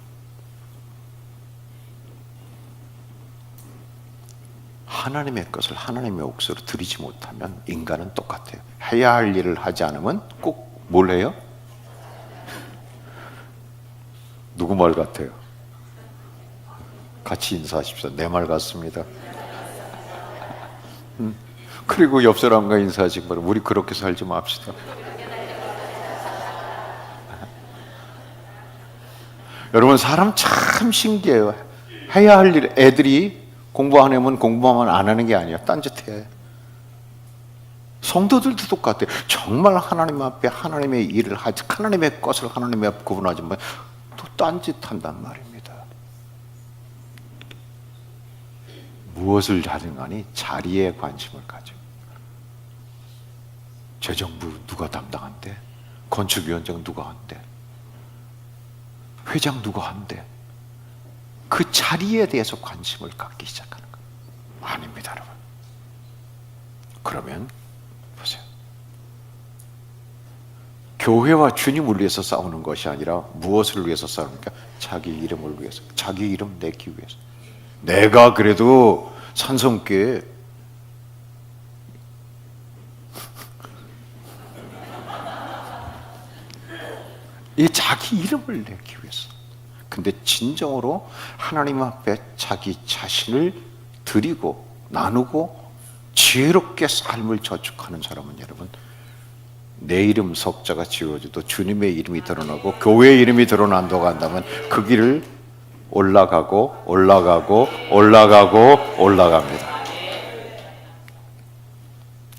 하나님의 것을 하나님의 몫으로 드리지 못하면 인간은 똑같아요. 해야 할 일을 하지 않으면 꼭 뭘 해요? 누구 말 같아요? 같이 인사하십시오. 내 말 같습니다. 그리고 옆 사람과 인사하시기 바랍니다. 우리 그렇게 살지 맙시다. 여러분, 사람 참 신기해요. 해야 할 일, 애들이 공부 안 하면 공부만 안 하는 게 아니야. 딴짓해. 성도들도 똑같아요. 정말 하나님 앞에 하나님의 일을 하지, 하나님의 것을 하나님의 앞에 구분하지 마. 또 딴짓한단 말입니다. 무엇을 하든 간에 자리에 관심을 가져. 재정부 누가 담당한대? 건축위원장 누가 한대? 회장 누가 한대? 그 자리에 대해서 관심을 갖기 시작하는 거예요. 아닙니다, 여러분. 그러면 보세요. 교회와 주님을 위해서 싸우는 것이 아니라 무엇을 위해서 싸웁니까? 자기 이름을 위해서, 자기 이름 내기 위해서. 내가 그래도 산성교회 이 자기 이름을 내기 위해서. 근데 진정으로 하나님 앞에 자기 자신을 드리고 나누고 지혜롭게 삶을 저축하는 사람은 여러분, 내 이름 석자가 지워져도 주님의 이름이 드러나고 교회의 이름이 드러난다고 한다면 그 길을 올라가고 올라가고 올라가고 올라갑니다.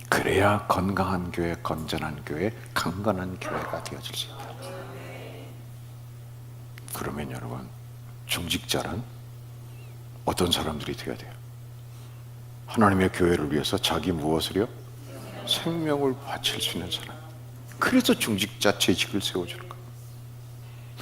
그래야 건강한 교회, 건전한 교회, 강건한 교회가 되어질 수 있다. 그러면 여러분, 중직자란 어떤 사람들이 되어야 돼요? 하나님의 교회를 위해서 자기 무엇을요? 생명을 바칠 수 있는 사람. 그래서 중직자 재직을 세워주는 거예요.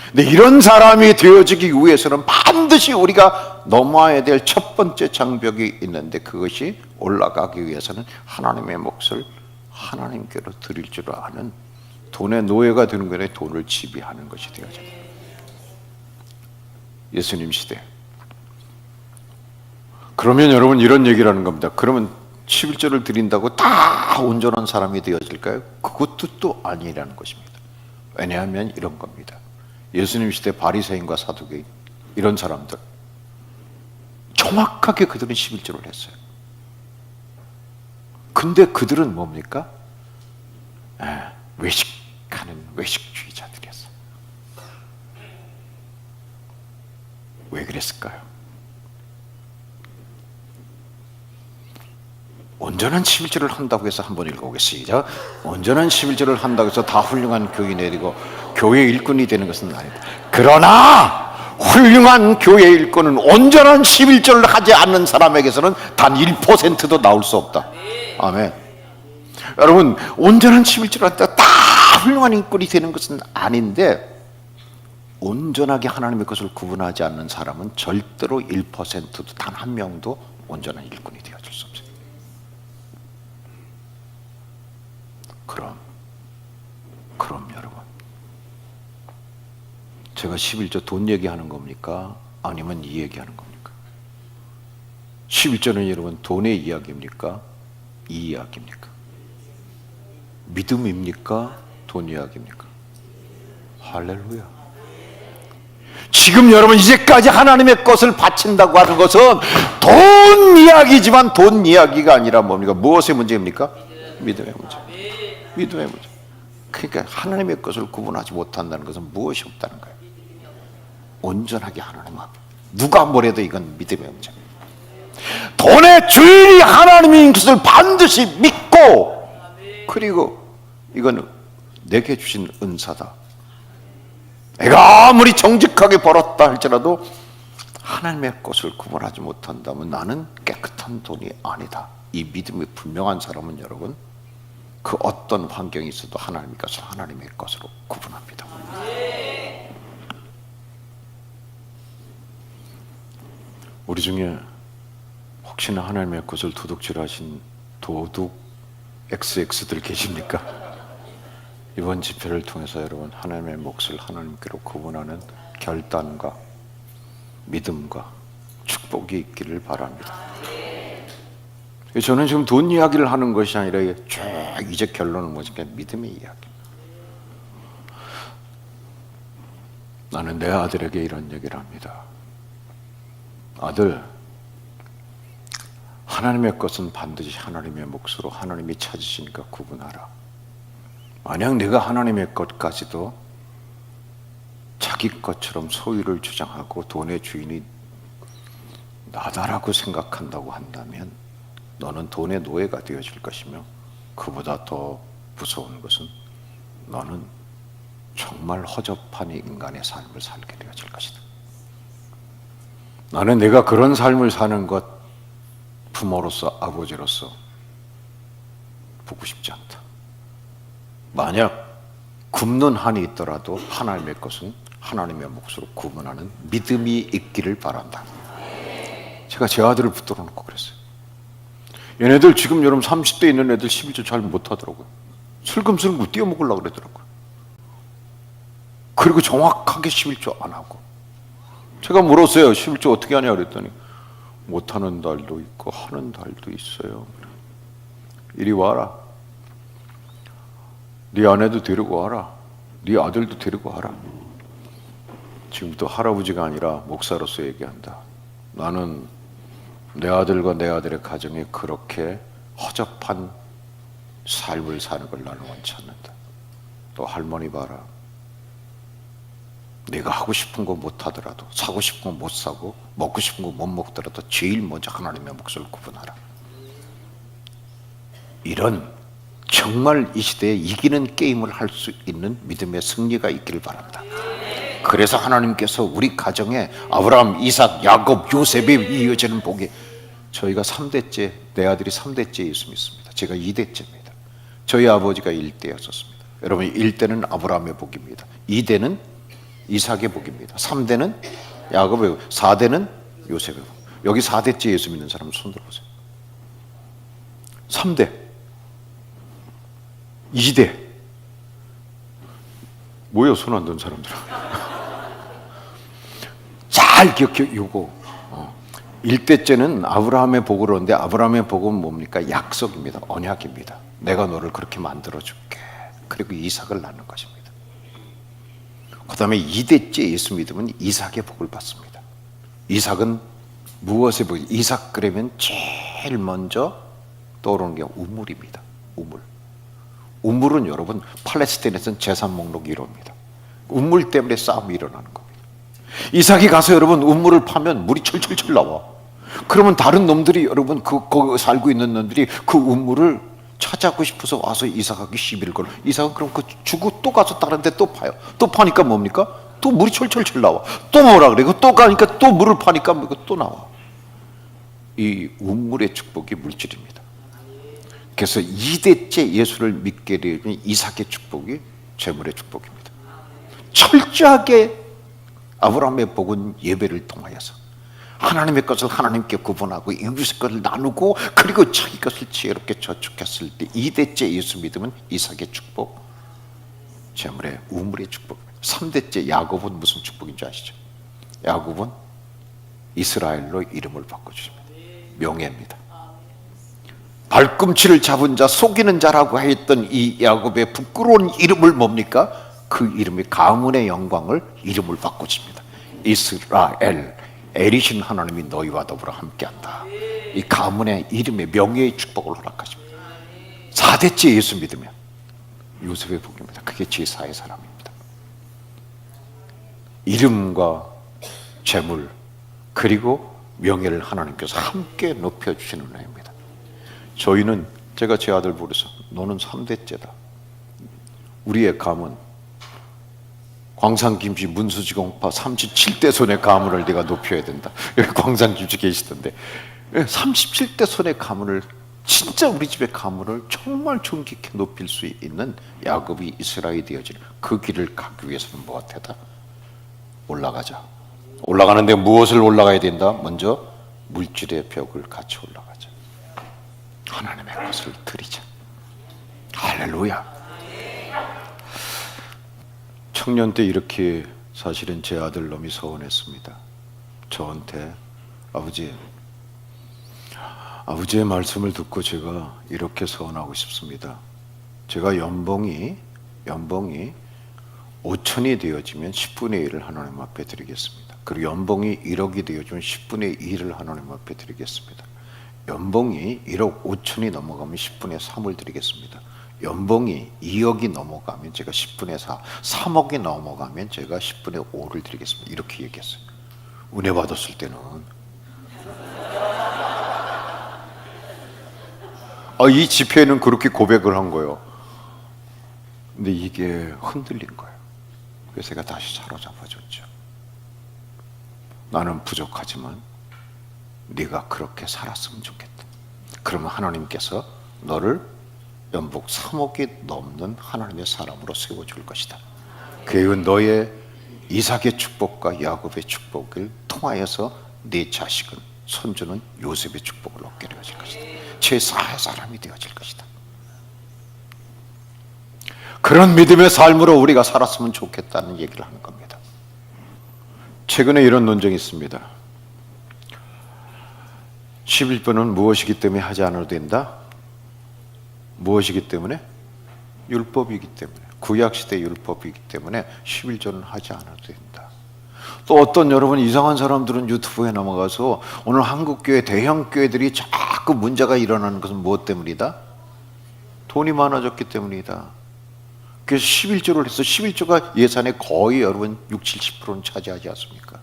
근데 이런 사람이 되어지기 위해서는 반드시 우리가 넘어야 될 첫 번째 장벽이 있는데, 그것이 올라가기 위해서는 하나님의 몫을 하나님께로 드릴 줄 아는, 돈의 노예가 되는 게 아니라 돈을 지배하는 것이 되어져야 돼요. 예수님 시대. 그러면 여러분 이런 얘기를 하는 겁니다. 그러면 11조를 드린다고 다 온전한 사람이 되어질까요? 그것도 또 아니라는 것입니다. 왜냐하면 이런 겁니다. 예수님 시대 바리새인과 사두개인, 이런 사람들 정확하게 그들은 11조를 했어요. 근데 그들은 뭡니까? 외식하는 외식주의자들이었어요. 왜 그랬을까요? 온전한 11조를 한다고 해서 한번 읽어보겠습니다. 온전한 11조를 한다고 해서 다 훌륭한 교인이 되고 교회 일꾼이 되는 것은 아니다. 그러나 훌륭한 교회 일꾼은 온전한 11조를 하지 않는 사람에게서는 단 1%도 나올 수 없다. 아멘. 여러분, 온전한 11조를 한다고 다 훌륭한 일꾼이 되는 것은 아닌데, 온전하게 하나님의 것을 구분하지 않는 사람은 절대로 1%도 단 한 명도 온전한 일꾼이 되어줄 수 없어요. 그럼 여러분, 제가 11조 돈 얘기하는 겁니까? 아니면 이 얘기하는 겁니까? 11조는 여러분 돈의 이야기입니까? 이 이야기입니까? 믿음입니까? 돈 이야기입니까? 할렐루야. 지금 여러분 이제까지 하나님의 것을 바친다고 하는 것은 돈 이야기지만 돈 이야기가 아니라 뭡니까? 무엇의 문제입니까? 믿음의 문제. 믿음의 문제. 그러니까 하나님의 것을 구분하지 못한다는 것은 무엇이 없다는 거예요. 온전하게 하나님 앞에 누가 뭐래도 이건 믿음의 문제입니다. 돈의 주인이 하나님인 것을 반드시 믿고, 그리고 이건 내게 주신 은사다. 내가 아무리 정직하게 벌었다 할지라도 하나님의 것을 구분하지 못한다면 나는 깨끗한 돈이 아니다. 이 믿음이 분명한 사람은 여러분, 그 어떤 환경이 있어도 하나님의 것을 하나님의 것으로 구분합니다. 우리 중에 혹시나 하나님의 것을 도둑질하신 도둑 XX들 계십니까? 이번 집회를 통해서 여러분 하나님의 몫을 하나님께로 구분하는 결단과 믿음과 축복이 있기를 바랍니다. 저는 지금 돈 이야기를 하는 것이 아니라 이제 결론은 뭐지? 믿음의 이야기. 나는 내 아들에게 이런 얘기를 합니다. 아들, 하나님의 것은 반드시 하나님의 몫으로 하나님이 찾으시니까 구분하라. 만약 내가 하나님의 것까지도 자기 것처럼 소유를 주장하고 돈의 주인이 나다라고 생각한다고 한다면 너는 돈의 노예가 되어질 것이며, 그보다 더 무서운 것은 너는 정말 허접한 인간의 삶을 살게 되어질 것이다. 나는 내가 그런 삶을 사는 것 부모로서, 아버지로서 보고 싶지 않다. 만약 굶는 한이 있더라도 하나님의 것은 하나님의 몫으로 구분하는 믿음이 있기를 바란다. 제가 제 아들을 붙들어 놓고 그랬어요. 얘네들 지금 여러분 30대 있는 애들 11조 잘 못하더라고요. 슬금슬금 뛰어먹으려고 그러더라고요. 그리고 정확하게 11조 안 하고, 제가 물었어요. 11조 어떻게 하냐 그랬더니 못하는 달도 있고 하는 달도 있어요. 이리 와라. 네 아내도 데리고 와라. 네 아들도 데리고 와라. 지금부터 할아버지가 아니라 목사로서 얘기한다. 나는 내 아들과 내 아들의 가정이 그렇게 허접한 삶을 사는 걸 나는 원치 않는다. 또 할머니 봐라. 내가 하고 싶은 거 못 하더라도, 사고 싶은 거 못 사고, 먹고 싶은 거 못 먹더라도 제일 먼저 하나님의 몫을 구분하라. 이런 정말 이 시대에 이기는 게임을 할 수 있는 믿음의 승리가 있기를 바랍니다. 그래서 하나님께서 우리 가정에 아브라함, 이삭, 야곱, 요셉에 이어지는 복이, 저희가 3대째, 내 아들이 3대째 예수 믿습니다. 제가 2대째입니다. 저희 아버지가 1대였었습니다. 여러분, 1대는 아브라함의 복입니다. 2대는 이삭의 복입니다. 3대는 야곱의 복, 4대는 요셉의 복. 여기 4대째 예수 믿는 사람 손 들어보세요. 3대, 2대, 뭐예요 손 안 든 사람들? 잘 기억해. 요거 1대째는 아브라함의 복을 얻는데, 아브라함의 복은 뭡니까? 약속입니다. 언약입니다. 내가 너를 그렇게 만들어줄게. 그리고 이삭을 낳는 것입니다. 그 다음에 2대째 예수 믿으면 이삭의 복을 받습니다. 이삭은 무엇의 복? 이삭 그러면 제일 먼저 떠오르는 게 우물입니다. 우물. 우물은 여러분 팔레스타인에서는 재산 목록 1호입니다. 우물 때문에 싸움이 일어나는 겁니다. 이삭이 가서 여러분 우물을 파면 물이 철철철 나와. 그러면 다른 놈들이, 여러분 거기 살고 있는 놈들이 그 우물을 찾아가고 싶어서 와서 이삭에게 시비를 걸어. 이삭은 그럼 그 주고 또 가서 다른 데 또 파요. 또 파니까 뭡니까? 또 물이 철철철 나와. 또 뭐라 그래? 또 가니까 또 물을 파니까 또 나와. 이 우물의 축복이 물질입니다. 그래서 2대째 예수를 믿게 되면 이삭의 축복이 재물의 축복입니다. 철저하게 아브라함의 복은 예배를 통하여서 하나님의 것을 하나님께 구분하고 이웃의 것을 나누고, 그리고 자기 것을 지혜롭게 저축했을 때 2대째 예수 믿으면 이삭의 축복, 재물의 우물의 축복입니다. 3대째 야곱은 무슨 축복인지 아시죠? 야곱은 이스라엘로 이름을 바꿔주십니다. 명예입니다. 발꿈치를 잡은 자, 속이는 자라고 했던 이 야곱의 부끄러운 이름을 뭡니까? 그 이름이 가문의 영광을 이름을 바꿔줍니다. 이스라엘, 에리신 하나님이 너희와 더불어 함께한다. 이 가문의 이름의 명예의 축복을 허락하십니다. 4대째 예수 믿으면 요셉의 복입니다. 그게 제4의 사람입니다. 이름과 재물 그리고 명예를 하나님께서 함께 높여주시는 은혜입니다. 저희는, 제가 제 아들 부르서 너는 3대째다. 우리의 가문 광산김치 문수지공파 37대 손의 가문을 네가 높여야 된다. 여기 광산김치 계시던데 37대 손의 가문을, 진짜 우리 집의 가문을 정말 존귀케 높일 수 있는 야곱이 이스라엘이 되어지는 그 길을 가기 위해서는 무엇이다? 올라가자. 올라가는데 무엇을 올라가야 된다? 먼저 물질의 벽을 같이 올라가자. 하나님의 것을 드리자. 할렐루야. 청년 때 이렇게 사실은 제 아들 놈이 서운했습니다. 저한테 아버지의 말씀을 듣고 제가 이렇게 서운하고 싶습니다. 제가 연봉이 5천이 되어지면 10분의 1을 하나님 앞에 드리겠습니다. 그리고 연봉이 1억이 되어지면 10분의 1을 하나님 앞에 드리겠습니다. 연봉이 1억 5천이 넘어가면 10분의 3을 드리겠습니다. 연봉이 2억이 넘어가면 제가 10분의 4, 3억이 넘어가면 제가 10분의 5를 드리겠습니다. 이렇게 얘기했어요. 은혜 받았을 때는 이 집회는 그렇게 고백을 한 거예요. 근데 이게 흔들린 거예요. 그래서 제가 다시 사로잡아줬죠. 나는 부족하지만 네가 그렇게 살았으면 좋겠다. 그러면 하나님께서 너를 연봉 3억이 넘는 하나님의 사람으로 세워줄 것이다. 그리고 너의 이삭의 축복과 야곱의 축복을 통하여서 네 자식은, 손주는 요셉의 축복을 얻게 되어질 것이다. 제4의 사람이 되어질 것이다. 그런 믿음의 삶으로 우리가 살았으면 좋겠다는 얘기를 하는 겁니다. 최근에 이런 논쟁이 있습니다. 11조는 무엇이기 때문에 하지 않아도 된다? 무엇이기 때문에? 율법이기 때문에, 구약시대 율법이기 때문에 11조는 하지 않아도 된다. 또 어떤 여러분 이상한 사람들은 유튜브에 넘어가서 오늘 한국교회 대형교회들이 자꾸 문제가 일어나는 것은 무엇 때문이다? 돈이 많아졌기 때문이다. 그래서 11조를 해서 11조가 예산의 거의 여러분 60-70%는 차지하지 않습니까?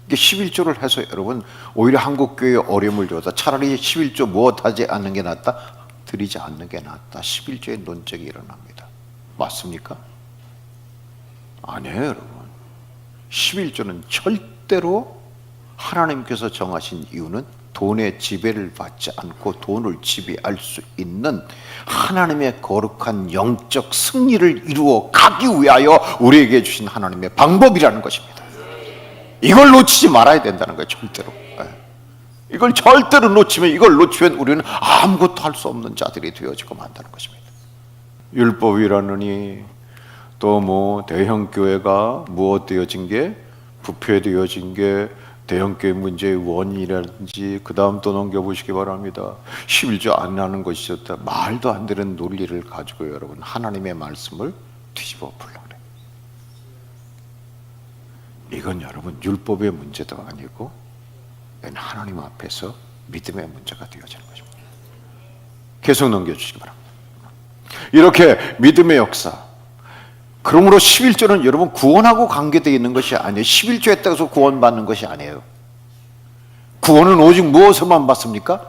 11조를 해서 여러분 오히려 한국교회에 어려움을 줘서 차라리 11조 무엇하지 않는 게 낫다? 드리지 않는 게 낫다. 11조의 논쟁이 일어납니다. 맞습니까? 아니에요, 여러분. 11조는 절대로 하나님께서 정하신 이유는 돈의 지배를 받지 않고 돈을 지배할 수 있는 하나님의 거룩한 영적 승리를 이루어 가기 위하여 우리에게 주신 하나님의 방법이라는 것입니다. 이걸 놓치지 말아야 된다는 거예요, 절대로. 이걸 절대로 놓치면, 이걸 놓치면 우리는 아무것도 할 수 없는 자들이 되어지고 만다는 것입니다. 율법이라느니 또 뭐 대형교회가 무엇되어진 게, 부패되어진 게 대형교회 문제의 원인이라든지, 그 다음 또 넘겨보시기 바랍니다. 11조 안 하는 것이 좋다. 말도 안 되는 논리를 가지고 여러분 하나님의 말씀을 뒤집어 보려고 그래요. 이건 여러분 율법의 문제도 아니고 하나님 앞에서 믿음의 문제가 되어지는 것입니다. 계속 넘겨주시기 바랍니다. 이렇게 믿음의 역사, 그러므로 11조는 여러분 구원하고 관계되어 있는 것이 아니에요. 11조 했다고 해서 구원받는 것이 아니에요. 구원은 오직 무엇으로만 받습니까?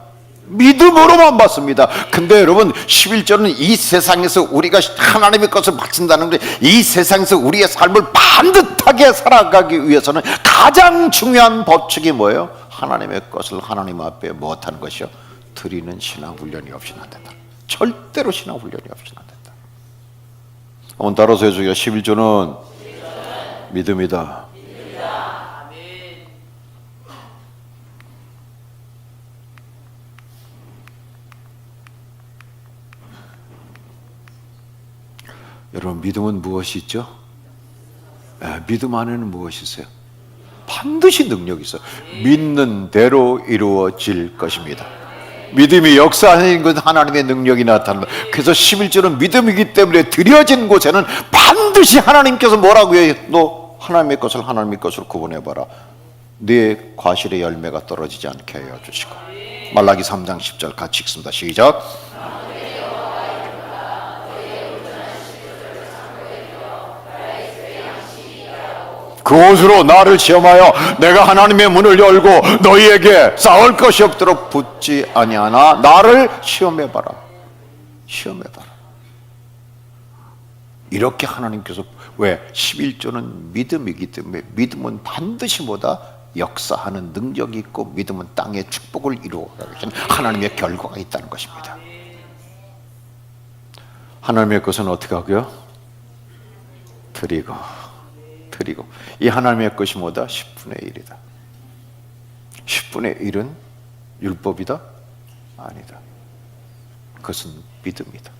믿음으로만 받습니다. 근데 여러분 11조는 이 세상에서 우리가 하나님의 것을 받는다는 게, 이 세상에서 우리의 삶을 반듯하게 살아가기 위해서는 가장 중요한 법칙이 뭐예요? 하나님의 것을 하나님 앞에 무엇하는 것이요? 드리는 신앙훈련이 없이는 안 된다. 절대로 신앙훈련이 없이는 안 된다. 한번 따라서 해주세요. 11조는 믿음이다. 여러분 믿음은 무엇이 있죠? 믿음 안에는 무엇이 있어요? 반드시 능력이 있어요. 믿는 대로 이루어질 것입니다. 믿음이 역사하는 건 하나님의 능력이 나타난다. 그래서 11조는 믿음이기 때문에 드려진 곳에는 반드시 하나님께서 뭐라고 해요? 너 하나님의 것을 하나님의 것으로 구분해봐라. 네 과실의 열매가 떨어지지 않게 하여 주시고. 말라기 3장 10절 같이 읽습니다. 시작. 그곳으로 나를 시험하여 내가 하나님의 문을 열고 너희에게 싸울 것이 없도록 붙지 아니하나 나를 시험해봐라. 시험해봐라. 이렇게 하나님께서, 왜? 11조는 믿음이기 때문에 믿음은 반드시 뭐다? 역사하는 능력이 있고 믿음은 땅의 축복을 이루어가는 하나님의 결과가 있다는 것입니다. 하나님의 것은 어떻게 하고요? 드리고 이 하나님의 것이 뭐다? 10분의 1이다. 10분의 1은 율법이다? 아니다. 그것은 믿음이다.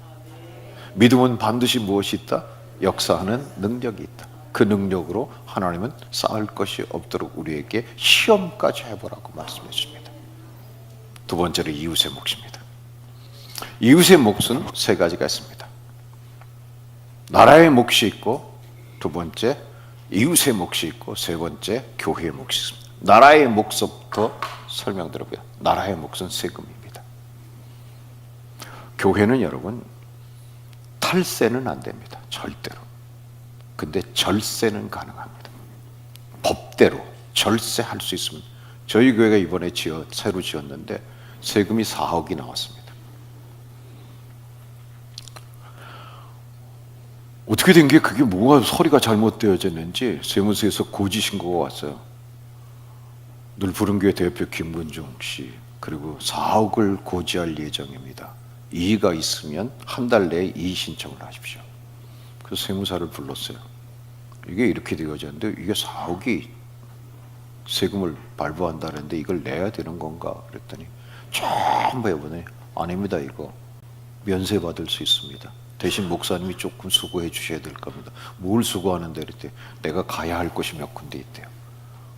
믿음은 반드시 무엇이 있다? 역사하는 능력이 있다. 그 능력으로 하나님은 쌓을 것이 없도록 우리에게 시험까지 해보라고 말씀해 주십니다. 두 번째로 이웃의 몫입니다. 이웃의 몫은 세 가지가 있습니다. 나라의 몫이 있고, 두 번째 이웃의 몫이 있고, 세 번째 교회의 몫이 있습니다. 나라의 몫부터 설명드려보요. 나라의 몫은 세금입니다. 교회는 여러분 탈세는 안 됩니다. 절대로. 근데 절세는 가능합니다. 법대로 절세할 수 있으면. 저희 교회가 이번에 새로 지었는데 세금이 4억이 나왔습니다. 어떻게 된 게, 그게 뭐가 서류가 잘못되어졌는지 세무서에서 고지 신고가 왔어요. 늘푸른교회 대표 김문중 씨, 그리고 4억을 고지할 예정입니다. 이의가 있으면 한 달 내에 이의 신청을 하십시오. 그래서 세무사를 불렀어요. 이게 이렇게 되어졌는데 이게 4억이 세금을 발부한다는데 이걸 내야 되는 건가 그랬더니 전부 해보니 아닙니다. 이거 면세 받을 수 있습니다. 대신 목사님이 조금 수고해 주셔야 될 겁니다. 뭘 수고하는데 그랬대. 내가 가야 할 곳이 몇 군데 있대요.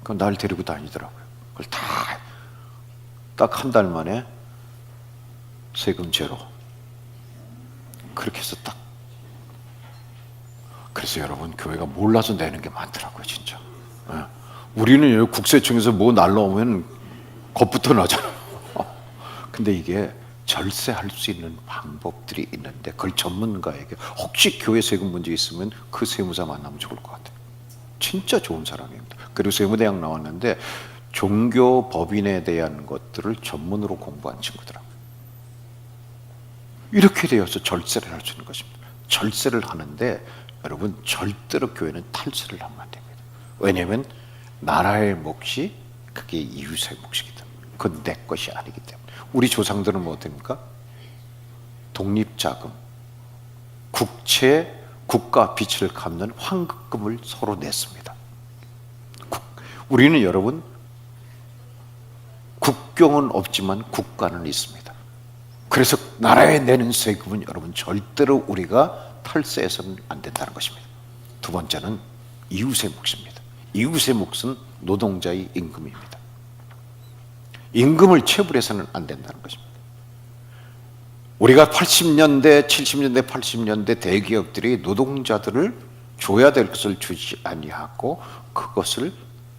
그럼 날 데리고 다니더라고요. 그걸 다 딱 한 달 만에 세금 제로. 그렇게 해서 딱. 그래서 여러분, 교회가 몰라서 내는 게 많더라고요, 진짜. 예. 우리는 국세청에서 뭐 날라오면 겁부터 나잖아요. 근데 이게 절세할 수 있는 방법들이 있는데, 그걸 전문가에게, 혹시 교회 세금 문제 있으면 그 세무사 만나면 좋을 것 같아요. 진짜 좋은 사람입니다. 그리고 세무대학 나왔는데 종교 법인에 대한 것들을 전문으로 공부한 친구더라고요. 이렇게 되어서 절세를 할 수 있는 것입니다. 절세를 하는데 여러분, 절대로 교회는 탈세를 하면 안 됩니다. 왜냐하면 나라의 몫이 그게 이웃의 몫이기 때문에, 그건 내 것이 아니기 때문에. 우리 조상들은 뭐 됩니까? 독립자금, 국가 빚을 갚는 환급금을 서로 냈습니다. 우리는 여러분, 국경은 없지만 국가는 있습니다. 그래서 나라에 내는 세금은 여러분 절대로 우리가 탈세해서는 안 된다는 것입니다. 두 번째는 이웃의 몫입니다. 이웃의 몫은 노동자의 임금입니다. 임금을 체불해서는 안 된다는 것입니다. 우리가 80년대, 70년대, 80년대 대기업들이 노동자들을 줘야 될 것을 주지 아니하고 그것을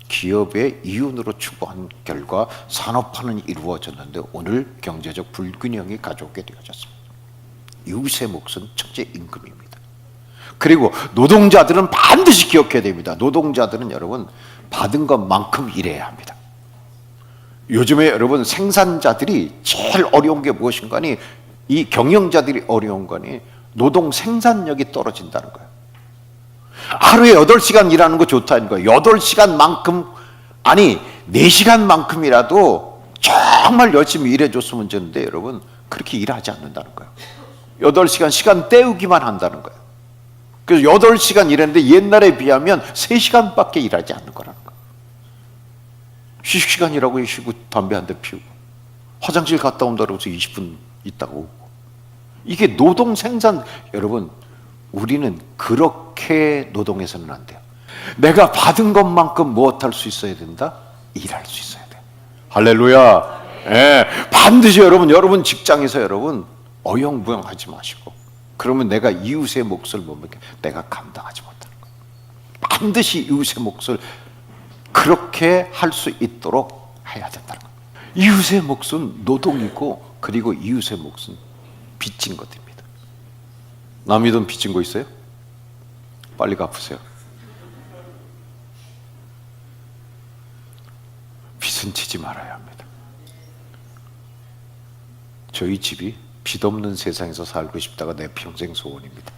기업의 이윤으로 추구한 결과 산업화는 이루어졌는데 오늘 경제적 불균형이 가져오게 되어졌습니다. 이웃의 몫은 첫째 임금입니다. 그리고 노동자들은 반드시 기억해야 됩니다. 노동자들은 여러분 받은 것만큼 일해야 합니다. 요즘에 여러분 생산자들이 제일 어려운 게 무엇인가 하니, 이 경영자들이 어려운 거니 노동 생산력이 떨어진다는 거예요. 하루에 8시간 일하는 거 좋다는 거예요. 8시간만큼, 아니 4시간만큼이라도 정말 열심히 일해줬으면 좋는데 여러분 그렇게 일하지 않는다는 거예요. 8시간 시간 때우기만 한다는 거예요. 그래서 8시간 일했는데 옛날에 비하면 3시간밖에 일하지 않는 거라는 거예요. 휴식시간이라고 쉬고 담배 한 대 피우고 화장실 갔다 온다고 해서 20분 있다가 오고, 이게 노동 생산. 여러분, 우리는 그렇게 노동해서는 안 돼요. 내가 받은 것만큼 무엇 할 수 있어야 된다? 일할 수 있어야 돼요. 할렐루야. 예, 반드시 여러분 직장에서 여러분 어영부영하지 마시고, 그러면 내가 이웃의 몫을 못 먹게, 내가 감당하지 못하는 거예요. 반드시 이웃의 몫을 그렇게 할 수 있도록 해야 된다는 거예요. 이웃의 몫은 노동이고, 그리고 이웃의 몫은 빚진 것입니다. 남의 돈 빚진 거 있어요? 빨리 갚으세요. 빚은 지지 말아야 합니다. 저희 집이 빚 없는 세상에서 살고 싶다가 내 평생 소원입니다.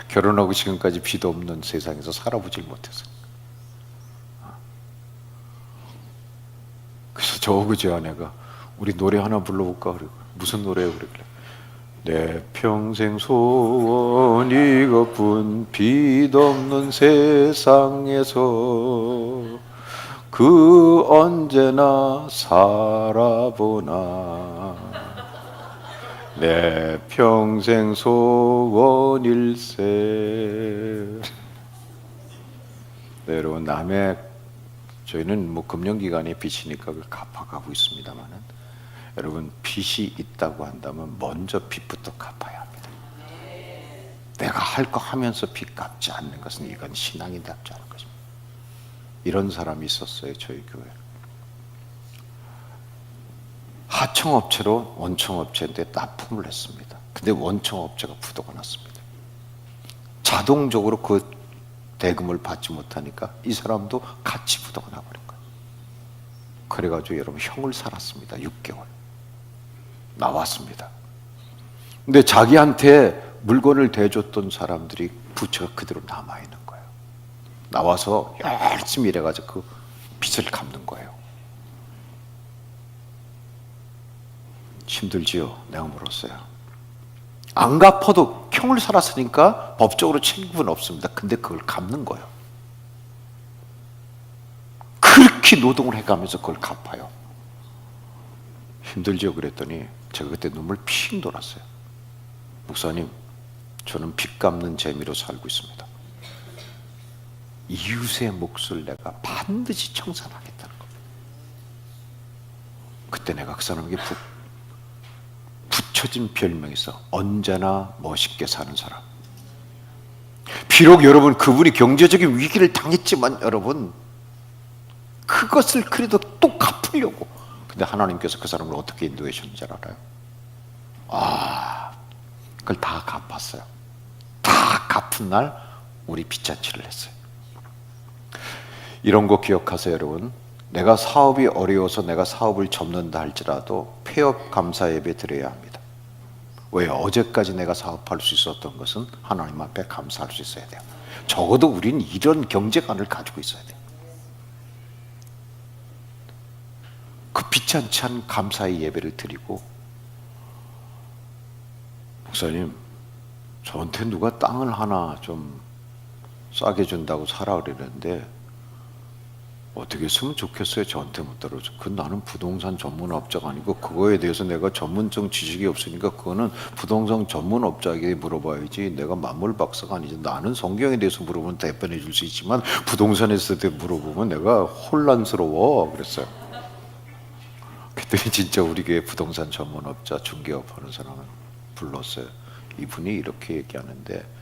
결혼하고 지금까지 빚 없는 세상에서 살아보질 못했어요. 그래서 저하고 제 아내가 우리 노래 하나 불러볼까? 그러고 무슨 노래예요? 그러길래 내 평생 소원 이것뿐, 빚 없는 세상에서 그 언제나 살아보나, 내 평생 소원일세. 네, 여러분, 저희는 뭐 금융기관에 빚이니까 그걸 갚아가고 있습니다만은, 여러분 빚이 있다고 한다면 먼저 빚부터 갚아야 합니다. 내가 할 거 하면서 빚 갚지 않는 것은 이건 신앙인답지 않은 것입니다. 이런 사람이 있었어요. 저희 교회 하청업체로, 원청업체인데 납품을 했습니다. 근데 원청업체가 부도가 났습니다. 자동적으로 그 대금을 받지 못하니까 이 사람도 같이 부도가 나버린 거예요. 그래가지고 여러분 형을 살았습니다. 6개월 나왔습니다. 근데 자기한테 물건을 대줬던 사람들이 부채가 그대로 남아있는 거예요. 나와서 열심히 일해가지고 그 빚을 갚는 거예요. 힘들지요? 내가 물었어요. 안 갚아도 형을 살았으니까 법적으로 책임은 없습니다. 근데 그걸 갚는 거예요. 그렇게 노동을 해가면서 그걸 갚아요. 힘들죠? 그랬더니 제가 그때 눈물 핑 돌았어요. 목사님, 저는 빚 갚는 재미로 살고 있습니다. 이웃의 몫을 내가 반드시 청산하겠다는 겁니다. 그때 내가 그 사람에게 붙여진 별명이 있어. 언제나 멋있게 사는 사람. 비록 여러분 그분이 경제적인 위기를 당했지만 여러분 그것을 그래도 또 갚으려고. 근데 하나님께서 그 사람을 어떻게 인도해 주셨는지 알아요? 그걸 다 갚았어요. 다 갚은 날 우리 빚잔치를 했어요. 이런 거 기억하세요, 여러분. 내가 사업이 어려워서 내가 사업을 접는다 할지라도 폐업 감사 예배 드려야 합니다. 왜? 어제까지 내가 사업할 수 있었던 것은 하나님 앞에 감사할 수 있어야 돼요. 적어도 우리는 이런 경제관을 가지고 있어야 돼요. 그 빚잔치한 감사의 예배를 드리고, 목사님 저한테 누가 땅을 하나 좀 싸게 준다고 사라 그러는데 어떻게 했으면 좋겠어요? 저한테 묻더라고요. 나는 부동산 전문업자가 아니고 그거에 대해서 내가 전문적 지식이 없으니까 그거는 부동산 전문업자에게 물어봐야지 내가 만물 박사가 아니지. 나는 성경에 대해서 물어보면 답변해 줄 수 있지만 부동산에 대해서 물어보면 내가 혼란스러워 그랬어요. 그랬더니 진짜 우리 교회 부동산 전문업자 중개업 하는 사람을 불렀어요. 이분이 이렇게 얘기하는데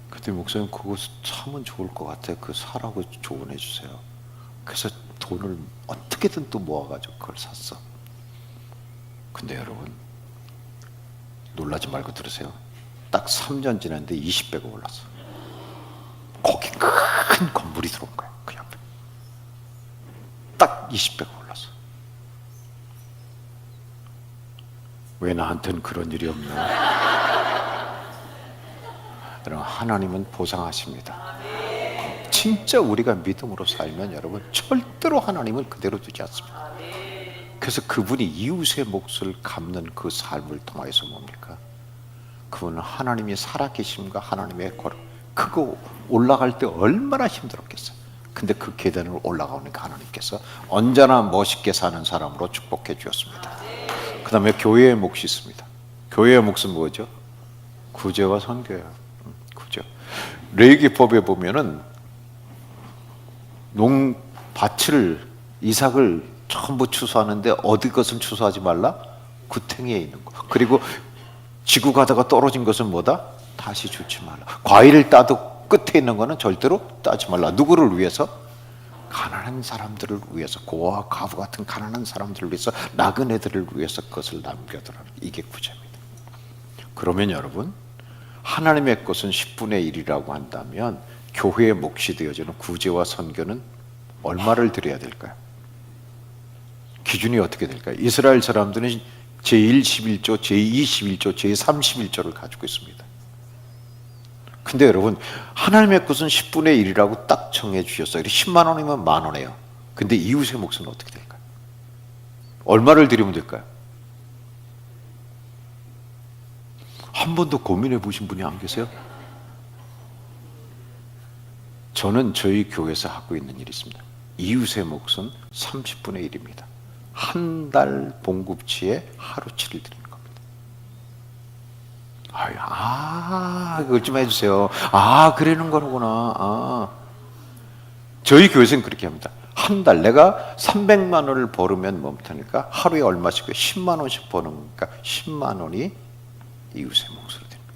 그때 목사님 그거 사면 좋을 것 같아요. 그 사라고 조언해 주세요. 그래서 돈을 어떻게든 또 모아가지고 그걸 샀어. 근데 여러분 놀라지 말고 들으세요. 딱 3년 지났는데 20배가 올랐어. 거기 큰 건물이 들어온 거야. 그 옆에 딱 20배가 올랐어. 왜 나한테는 그런 일이 없나? 여러분 하나님은 보상하십니다. 진짜 우리가 믿음으로 살면 여러분 절대로 하나님은 그대로 두지 않습니다. 그래서 그분이 이웃의 몫을 갚는 그 삶을 통해서 뭡니까? 그분은 하나님이 살아계심과 하나님의 거룩, 그거 올라갈 때 얼마나 힘들었겠어요. 근데 그 계단을 올라가니까 하나님께서 언제나 멋있게 사는 사람으로 축복해 주었습니다. 그 다음에 교회의 몫이 있습니다. 교회의 몫은 뭐죠? 구제와 선교예요. 레위기법에 보면은 농밭을 이삭을 전부 추수하는데 어디 것을 추수하지 말라? 구탱이에 있는 거. 그리고 지구 가다가 떨어진 것은 뭐다? 다시 주지 말라. 과일을 따도 끝에 있는 거는 절대로 따지 말라. 누구를 위해서? 가난한 사람들을 위해서, 고아와 과부 같은 가난한 사람들을 위해서, 나그네들을 위해서 그것을 남겨두라. 이게 구제입니다. 그러면 여러분 하나님의 것은 10분의 1이라고 한다면 교회의 몫이 되어지는 구제와 선교는 얼마를 드려야 될까요? 기준이 어떻게 될까요? 이스라엘 사람들은 제1 11조, 제2 11조, 제3 11조를 가지고 있습니다. 근데 여러분 하나님의 것은 10분의 1이라고 딱 정해 주셨어요. 10만 원이면 만 원이에요. 근데 이웃의 몫은 어떻게 될까요? 얼마를 드리면 될까요? 한 번도 고민해 보신 분이 안 계세요? 저는 저희 교회에서 하고 있는 일이 있습니다. 이웃의 몫은 30분의 1입니다. 한 달 봉급치에 하루치를 드리는 겁니다. 그걸 좀 해주세요. 그러는 거구나. 저희 교회에서는 그렇게 합니다. 한 달 내가 300만 원을 벌으면 뭡니까? 하루에 얼마씩 10만 원씩 버는 거니까 10만 원이 이웃의 몫으로 됩니다.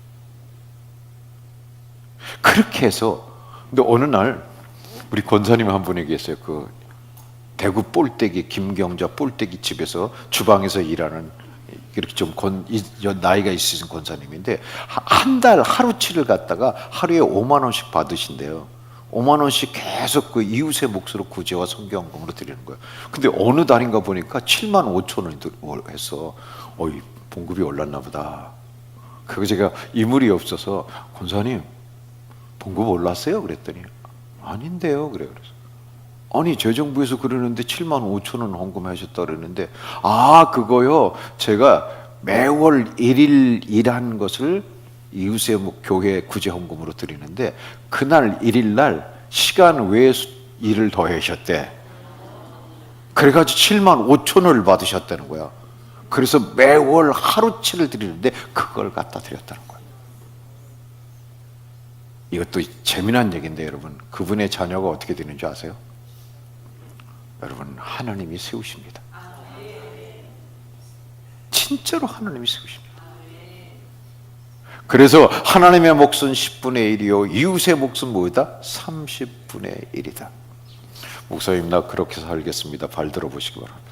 그렇게 해서 근데 어느 날 우리 권사님 한 분이 계세요. 그 대구 볼때기 김경자 볼때기 집에서 주방에서 일하는 이렇게 좀 나이가 있으신 권사님인데 한 달 하루치를 갖다가 하루에 5만 원씩 받으신대요. 5만 원씩 계속 그 이웃의 몫으로 구제와 선교헌금으로 드리는 거예요. 근데 어느 달인가 보니까 7만 5천 원이 해서 봉급이 올랐나 보다. 그거 제가 이물이 없어서 권사님 봉급 올랐어요? 그랬더니 아닌데요. 그래요. 그래서 아니 제 정부에서 그러는데 7만 5천 원 헌금하셨다 그러는데 그거요. 제가 매월 1일 일한 것을 이웃의 교회 구제 헌금으로 드리는데 그날 1일 날 시간 외에 일을 더 하셨대. 그래가지고 7만 5천 원을 받으셨다는 거야. 그래서 매월 하루치를 드리는데 그걸 갖다 드렸다는 거야. 이것도 재미난 얘기인데 여러분, 그분의 자녀가 어떻게 되는 줄 아세요? 여러분, 하나님이 세우십니다. 진짜로 하나님이 세우십니다. 그래서 하나님의 몫은 10분의 1이요 이웃의 몫은 뭐다? 30분의 1이다. 목사님, 나 그렇게 살겠습니다. 발 들어보시기 바랍니다.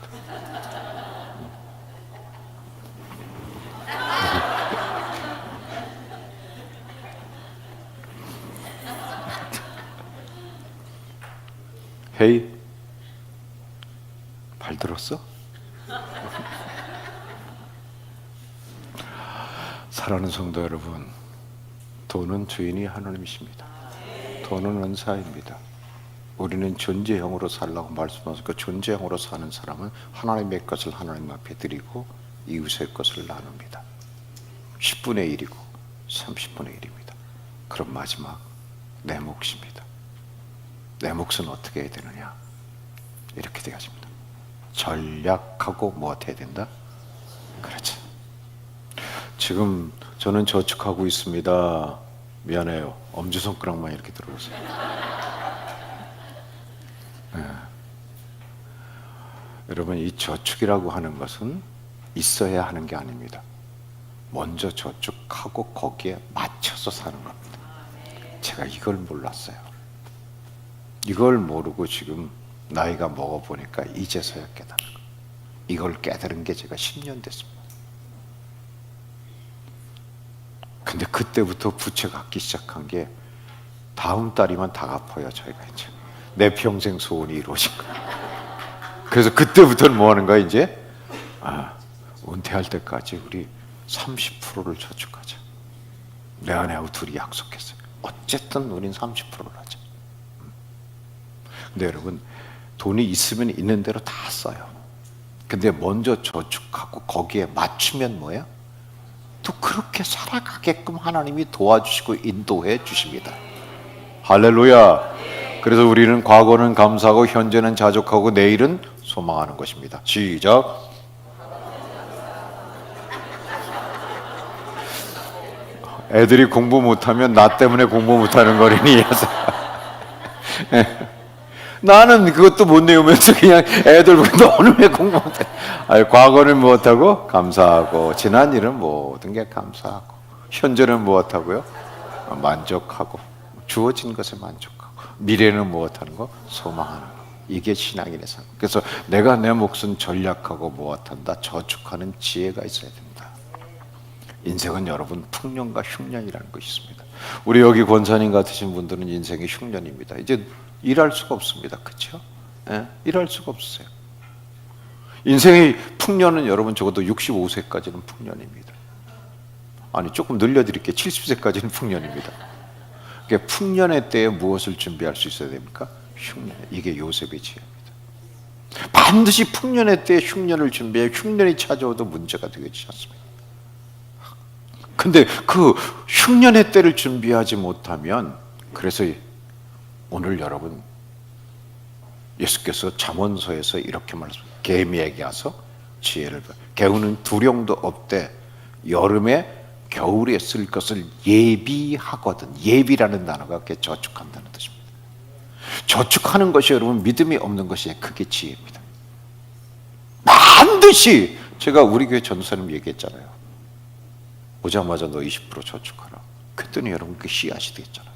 헤이, 발 들었어? 사랑하는 성도 여러분, 돈은 주인이 하나님이십니다. 돈은 은사입니다. 우리는 존재형으로 살라고 말씀하셔서 그 존재형으로 사는 사람은 하나님의 것을 하나님 앞에 드리고 이웃의 것을 나눕니다. 10분의 1이고 30분의 1입니다. 그럼 마지막, 내 몫입니다. 내 몫은 어떻게 해야 되느냐? 이렇게 되어집니다. 전략하고 뭐 해야 된다? 그렇죠. 지금 저는 저축하고 있습니다. 미안해요. 엄지손가락만 이렇게 들어보세요. 네. 여러분, 이 저축이라고 하는 것은 있어야 하는 게 아닙니다. 먼저 저축하고 거기에 맞춰서 사는 겁니다. 제가 이걸 몰랐어요. 이걸 모르고 지금 나이가 먹어보니까 이제서야 깨달은 거예요. 이걸 깨달은 게 제가 10년 됐습니다. 근데 그때부터 부채 갚기 시작한 게 다음 달이면 다 갚아요. 저희가 이제 내 평생 소원이 이루어진 거예요. 그래서 그때부터는 뭐 하는 거야 이제? 은퇴할 때까지 우리 30%를 저축하자. 내 아내하고 둘이 약속했어요. 어쨌든 우린 30%를 하자. 근데 여러분, 돈이 있으면 있는 대로 다 써요. 근데 먼저 저축하고 거기에 맞추면 뭐예요? 또 그렇게 살아가게끔 하나님이 도와주시고 인도해 주십니다. 할렐루야. 그래서 우리는 과거는 감사하고 현재는 자족하고 내일은 소망하는 것입니다. 시작. 애들이 공부 못하면 나 때문에 공부 못하는 거리니 나는 그것도 못 내우면서 그냥 애들 보고 너는 왜 공부 못해? 과거는 무엇하고? 감사하고, 지난 일은 모든 게 감사하고, 현재는 무엇하고요? 만족하고, 주어진 것에 만족하고, 미래는 무엇하는 거? 소망하는 거. 이게 신앙인의 삶. 그래서 내가 내 몫은 전략하고 무엇한다? 저축하는 지혜가 있어야 된다. 인생은 여러분 풍년과 흉년이라는 것이 있습니다. 우리 여기 권사님 같으신 분들은 인생이 흉년입니다. 이제 일할 수가 없습니다. 그렇죠? 예? 일할 수가 없어요. 인생의 풍년은 여러분 적어도 65세까지는 풍년입니다. 아니 조금 늘려드릴게요. 70세까지는 풍년입니다. 그러니까 풍년의 때에 무엇을 준비할 수 있어야 됩니까? 흉년. 이게 요셉의 지혜입니다. 반드시 풍년의 때에 흉년을 준비해 흉년이 찾아오도 문제가 되지 않습니다. 근데 그 흉년의 때를 준비하지 못하면, 그래서 오늘 여러분 예수께서 잠언서에서 이렇게 말씀하셨어요. 개미에게 와서 지혜를 개우는 두령도 없대. 여름에 겨울에 쓸 것을 예비하거든. 예비라는 단어가 그게 저축한다는 뜻입니다. 저축하는 것이 여러분 믿음이 없는 것이 그게 지혜입니다. 반드시 제가 우리 교회 전도사님 얘기했잖아요. 오자마자 너 20% 저축하라. 그랬더니 여러분 그 씨앗이 되겠잖아요.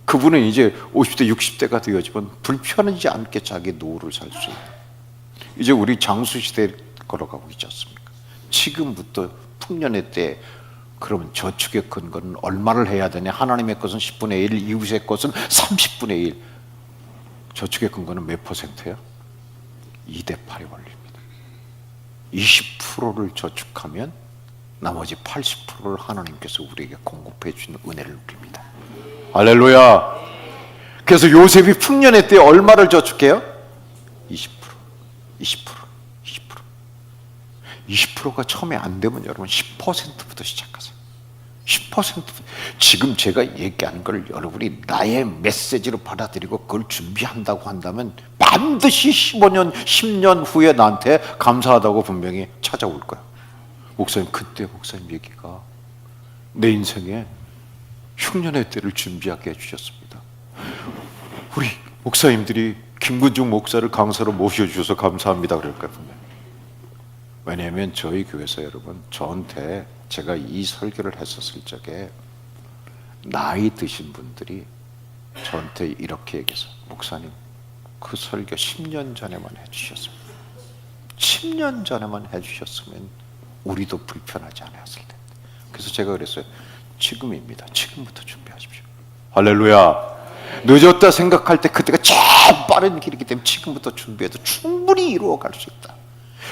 그분은 이제 50대 60대가 되어지면 불편하지 않게 자기 노후를 살 수 있는, 이제 우리 장수시대에 걸어가고 있지 않습니까? 지금부터 풍년의 때 그러면 저축의 근거는 얼마를 해야 되냐? 하나님의 것은 10분의 1, 이웃의 것은 30분의 1. 저축의 근거는 몇 %예요? 2대 8의 원리입니다. 20%를 저축하면 나머지 80%를 하나님께서 우리에게 공급해 주는 은혜를 누립니다. 할렐루야. 그래서 요셉이 풍년의 때 얼마를 저축해요? 20%, 20%, 20%가 처음에 안 되면 여러분 10%부터 시작하세요. 10%. 지금 제가 얘기하는 걸 여러분이 나의 메시지로 받아들이고 그걸 준비한다고 한다면 반드시 15년, 10년 후에 나한테 감사하다고 분명히 찾아올 거야. 목사님, 그때 목사님 얘기가 내 인생에 흉년의 때를 준비하게 해주셨습니다. 우리 목사님들이 김근중 목사를 강사로 모셔주셔서 감사합니다 그럴까요? 왜냐하면 저희 교회에서 여러분, 저한테 제가 이 설교를 했었을 적에 나이 드신 분들이 저한테 이렇게 얘기해서, 목사님 그 설교 10년 전에만 해주셨으면, 10년 전에만 해주셨으면 우리도 불편하지 않았을 텐데. 그래서 제가 그랬어요. 지금입니다. 지금부터 준비하십시오. 할렐루야. 늦었다 생각할 때 그때가 제일 빠른 길이기 때문에 지금부터 준비해도 충분히 이루어갈 수 있다.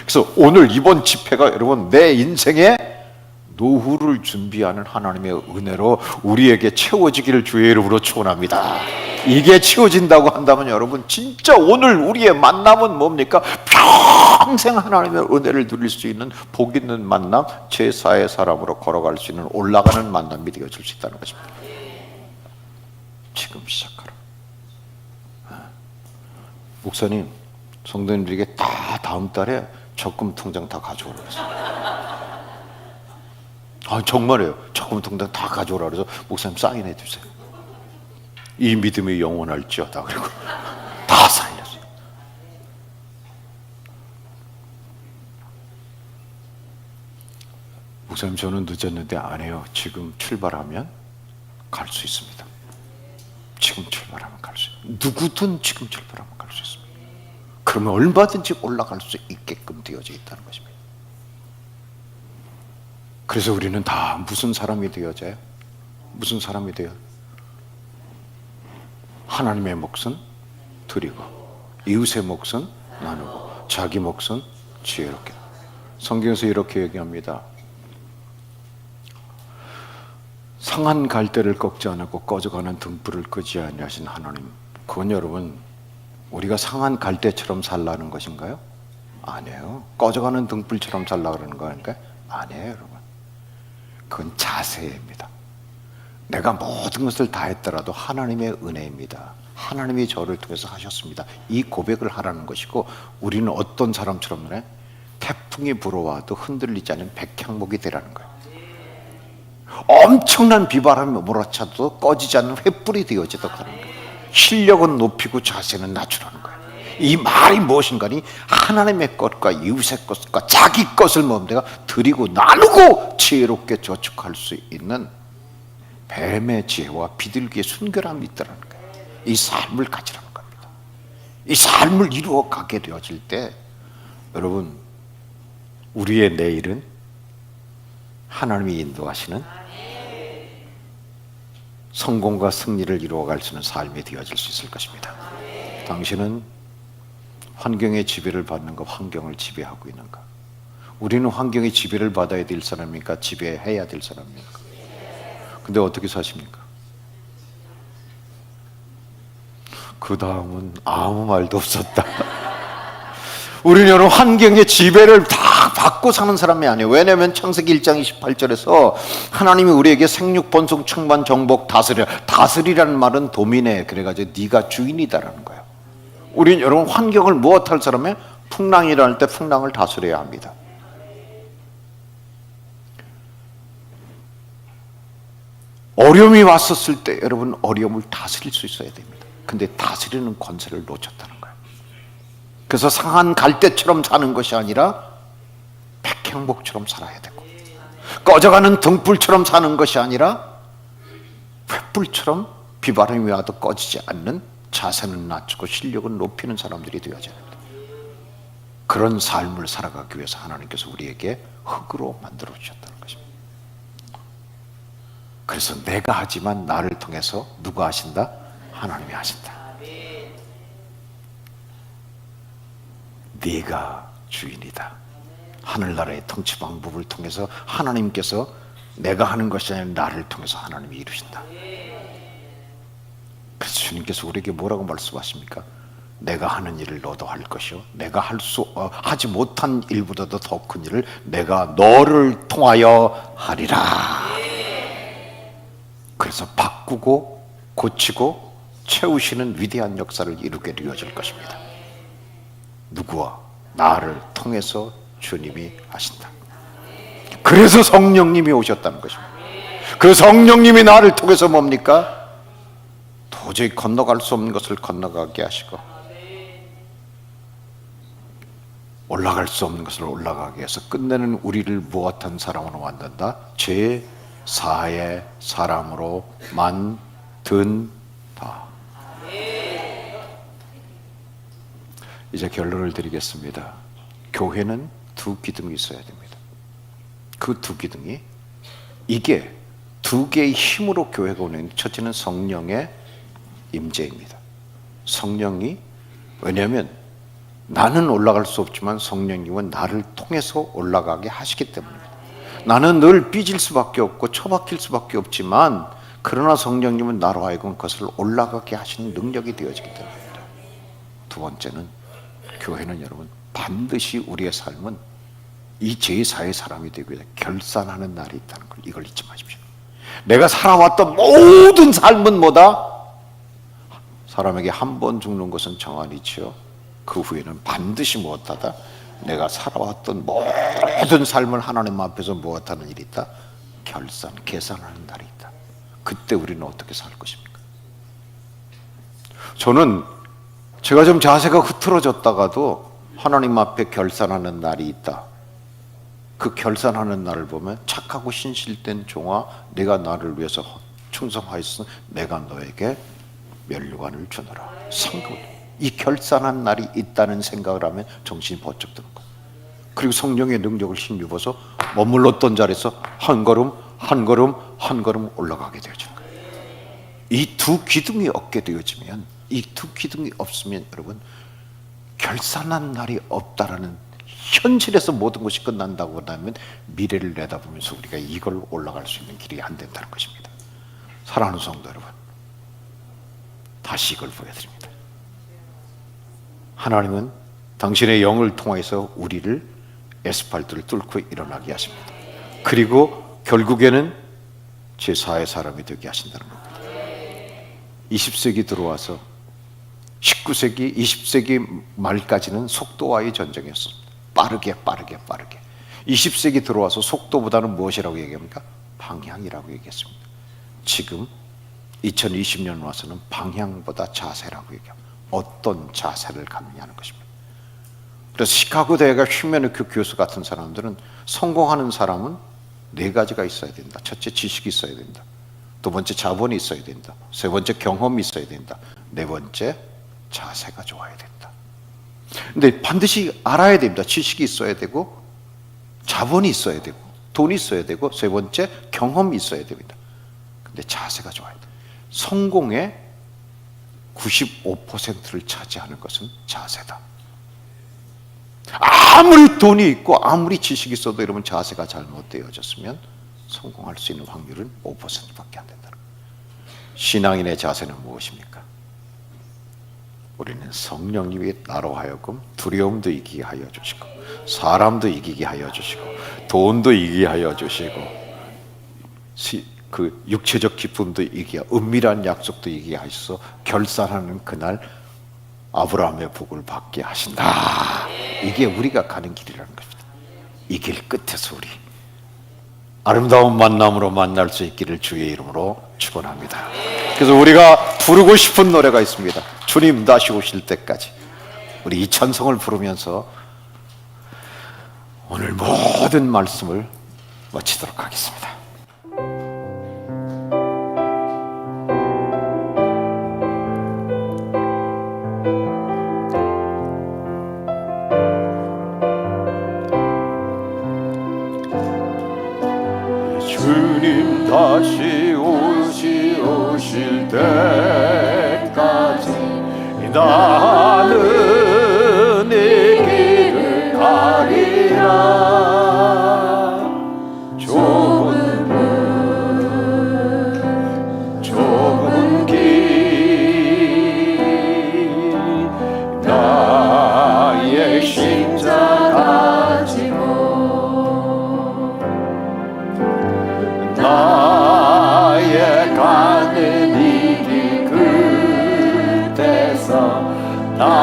그래서 오늘 이번 집회가 여러분, 내 인생의 노후를 준비하는 하나님의 은혜로 우리에게 채워지기를 주의 이름으로 축원합니다. 이게 채워진다고 한다면 여러분, 진짜 오늘 우리의 만남은 뭡니까? 평생 하나님의 은혜를 누릴 수 있는 복 있는 만남, 제4의 사람으로 걸어갈 수 있는 올라가는 만남이 되어질 수 있다는 것입니다. 지금 시작하라. 목사님, 성도님들에게 다 다음 달에 적금 통장 다 가져오라 그랬어요. 정말이에요. 적금 통장 다 가져오라 그래서 목사님 사인해 주세요. 이 믿음이 영원할지어다. 그리고 다 사인했어요. 목사님, 저는 늦었는데 안 해요. 지금 출발하면 갈 수 있습니다. 지금 출발하면 갈 수 있습니다. 누구든 지금 출발하면 갈 수 있습니다. 그러면 얼마든지 올라갈 수 있게끔 되어져 있다는 것입니다. 그래서 우리는 다 무슨 사람이 되어져요? 무슨 사람이 되어요? 하나님의 몫은 드리고, 이웃의 몫은 나누고, 자기 몫은 지혜롭게. 성경에서 이렇게 얘기합니다. 상한 갈대를 꺾지 않고 꺼져가는 등불을 끄지 아니하신 하나님. 그건 여러분, 우리가 상한 갈대처럼 살라는 것인가요? 아니에요. 꺼져가는 등불처럼 살라 그러는 거니까 아니에요, 여러분. 그건 자세입니다. 내가 모든 것을 다 했더라도 하나님의 은혜입니다. 하나님이 저를 통해서 하셨습니다. 이 고백을 하라는 것이고, 우리는 어떤 사람처럼 해? 태풍이 불어와도 흔들리지 않는 백향목이 되라는 거예요. 엄청난 비바람이 몰아쳐도 꺼지지 않는 횃불이 되어지도록 하는 거예요. 실력은 높이고 자세는 낮추라는 거예요. 이 말이 무엇인가니, 하나님의 것과 이웃의 것과 자기 것을 내가 드리고 나누고 지혜롭게 저축할 수 있는 뱀의 지혜와 비둘기의 순결함이 있다는 거예요. 이 삶을 가지라는 겁니다. 이 삶을 이루어가게 되어질 때 여러분, 우리의 내일은 하나님이 인도하시는 성공과 승리를 이루어갈 수 있는 삶이 되어질 수 있을 것입니다. 당신은 환경의 지배를 받는가, 환경을 지배하고 있는가? 우리는 환경의 지배를 받아야 될 사람입니까? 지배해야 될 사람입니까? 근데 어떻게 사십니까? 그 다음은 아무 말도 없었다. 우리는 여러분, 환경의 지배를 다 받고 사는 사람이 아니에요. 왜냐하면 창세기 1장 28절에서 하나님이 우리에게 생육, 번성, 충만, 정복, 다스려. 다스리라는 말은 도미네, 그래가지고 네가 주인이다라는 거예요. 우리는 여러분, 환경을 무엇할 사람이에요? 풍랑이 일어날 때 풍랑을 다스려야 합니다. 어려움이 왔었을 때 여러분, 어려움을 다스릴 수 있어야 됩니다. 근데 다스리는 권세를 놓쳤다는 거예요. 그래서 상한 갈대처럼 사는 것이 아니라 백향목처럼 살아야 되고, 꺼져가는 등불처럼 사는 것이 아니라 횃불처럼 비바람이 와도 꺼지지 않는, 자세는 낮추고 실력은 높이는 사람들이 되어져야 됩니다. 그런 삶을 살아가기 위해서 하나님께서 우리에게 흙으로 만들어 주셨다는 것입니다. 그래서 내가 하지만 나를 통해서 누가 하신다? 하나님이 하신다. 네가 주인이다. 하늘나라의 통치 방법을 통해서 하나님께서 내가 하는 것이 아니라 나를 통해서 하나님이 이루신다. 그래서 주님께서 우리에게 뭐라고 말씀하십니까? 내가 하는 일을 너도 할 것이요, 내가 하지 못한 일보다도 더 큰 일을 내가 너를 통하여 하리라. 그래서 바꾸고 고치고 채우시는 위대한 역사를 이루게 되어질 것입니다. 누구와? 나를 통해서 주님이 하신다. 그래서 성령님이 오셨다는 것입니다. 그 성령님이 나를 통해서 뭡니까? 도저히 건너갈 수 없는 것을 건너가게 하시고 올라갈 수 없는 것을 올라가게 해서 끝내는 우리를 무엇한 사람으로 만든다? 제 4의 사람으로 만든다. 이제 결론을 드리겠습니다. 교회는 두 기둥이 있어야 됩니다. 그 두 기둥이, 이게 두 개의 힘으로 교회가 오는, 첫째는 성령의 임재입니다. 성령이, 왜냐하면 나는 올라갈 수 없지만 성령님은 나를 통해서 올라가게 하시기 때문입니다. 나는 늘 삐질 수밖에 없고 처박힐 수밖에 없지만, 그러나 성령님은 나로 하여금 그것을 올라가게 하시는 능력이 되어지기 때문입니다. 두 번째는, 교회는 여러분 반드시 우리의 삶은 이 제4의 사람이 되기 위해 결산하는 날이 있다는 걸, 이걸 잊지 마십시오. 내가 살아왔던 모든 삶은 뭐다? 사람에게 한 번 죽는 것은 정한이지요, 그 후에는 반드시 무엇하다? 내가 살아왔던 모든 삶을 하나님 앞에서 무엇하는 일이 있다? 계산하는 날이 있다. 그때 우리는 어떻게 살 것입니까? 저는 제가 좀 자세가 흐트러졌다가도 하나님 앞에 결산하는 날이 있다. 그 결산하는 날을 보면 착하고 신실된 종아, 내가 나를 위해서 충성하였으니 내가 너에게 면류관을 주노라. 상급을. 이 결산한 날이 있다는 생각을 하면 정신이 번쩍 드는 거예요. 그리고 성령의 능력을 힘입어서 머물렀던 자리에서 한 걸음 한 걸음 한 걸음 올라가게 되어지는 거예요. 이 두 기둥이 얻게 되어지면, 이 두 기둥이 없으면 여러분 결산한 날이 없다라는 현실에서 모든 것이 끝난다고 한다면 미래를 내다보면서 우리가 이걸 올라갈 수 있는 길이 안 된다는 것입니다. 사랑하는 성도 여러분, 다시 이걸 보여드립니다. 하나님은 당신의 영을 통해서 우리를 에스팔트를 뚫고 일어나게 하십니다. 그리고 결국에는 제4의 사람이 되게 하신다는 겁니다. 20세기 들어와서 19세기, 20세기 말까지는 속도와의 전쟁이었습니다. 빠르게 20세기 들어와서 속도보다는 무엇이라고 얘기합니까? 방향이라고 얘기했습니다. 지금 2020년 와서는 방향보다 자세라고 얘기합니다. 어떤 자세를 갖느냐는 것입니다. 그래서 시카고 대학의 휴메니큐 교수 같은 사람들은 성공하는 사람은 네 가지가 있어야 된다. 첫째, 지식이 있어야 된다. 두 번째, 자본이 있어야 된다. 세 번째, 경험이 있어야 된다. 네 번째, 자세가 좋아야 된다. 근데 반드시 알아야 됩니다. 지식이 있어야 되고, 자본이 있어야 되고, 돈이 있어야 되고, 세 번째, 경험이 있어야 됩니다. 근데 자세가 좋아야 돼요. 성공의 95%를 차지하는 것은 자세다. 아무리 돈이 있고 아무리 지식이 있어도 여러분 자세가 잘못되어졌으면 성공할 수 있는 확률은 5%밖에 안 된다는 거예요. 신앙인의 자세는 무엇입니까? 우리는 성령님이 나로 하여금 두려움도 이기게 하여 주시고, 사람도 이기게 하여 주시고, 돈도 이기게 하여 주시고, 그 육체적 기쁨도 이기게, 은밀한 약속도 이기게 하셔서 결산하는 그날 아브라함의 복을 받게 하신다. 이게 우리가 가는 길이라는 것입니다. 이 길 끝에서 우리 아름다운 만남으로 만날 수 있기를 주의 이름으로 축원합니다. 그래서 우리가 부르고 싶은 노래가 있습니다. 주님 다시 오실 때까지. 우리 이 찬송을 부르면서 오늘 모든 말씀을 마치도록 하겠습니다. 주님 다시 오실 때까지 나는 내 길을 가리라. 좁은 길 나의 십자 가지고 나의 가는 이 길 끝에서 나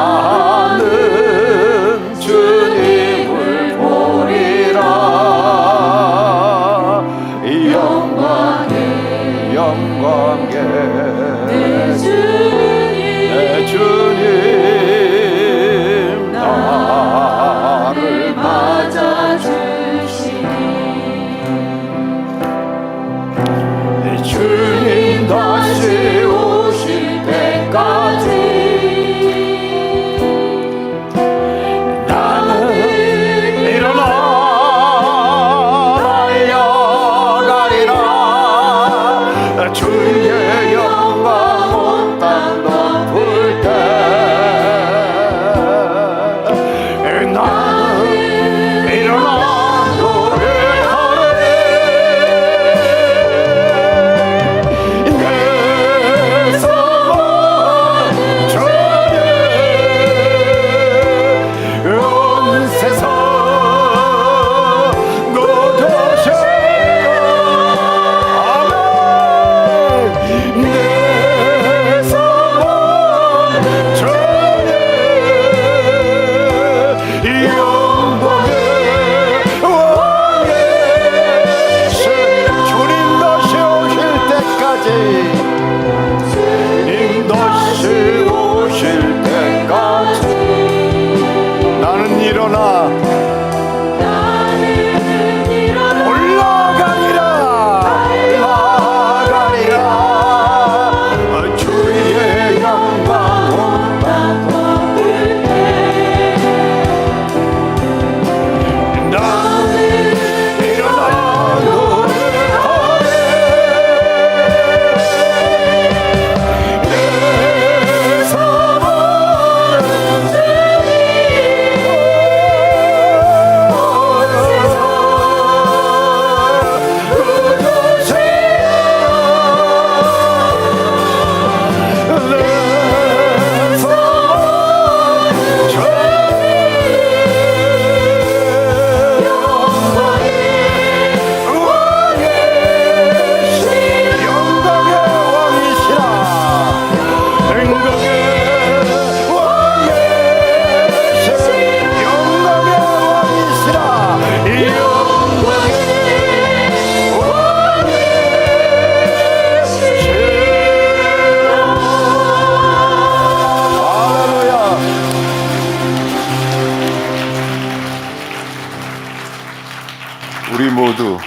우리 모두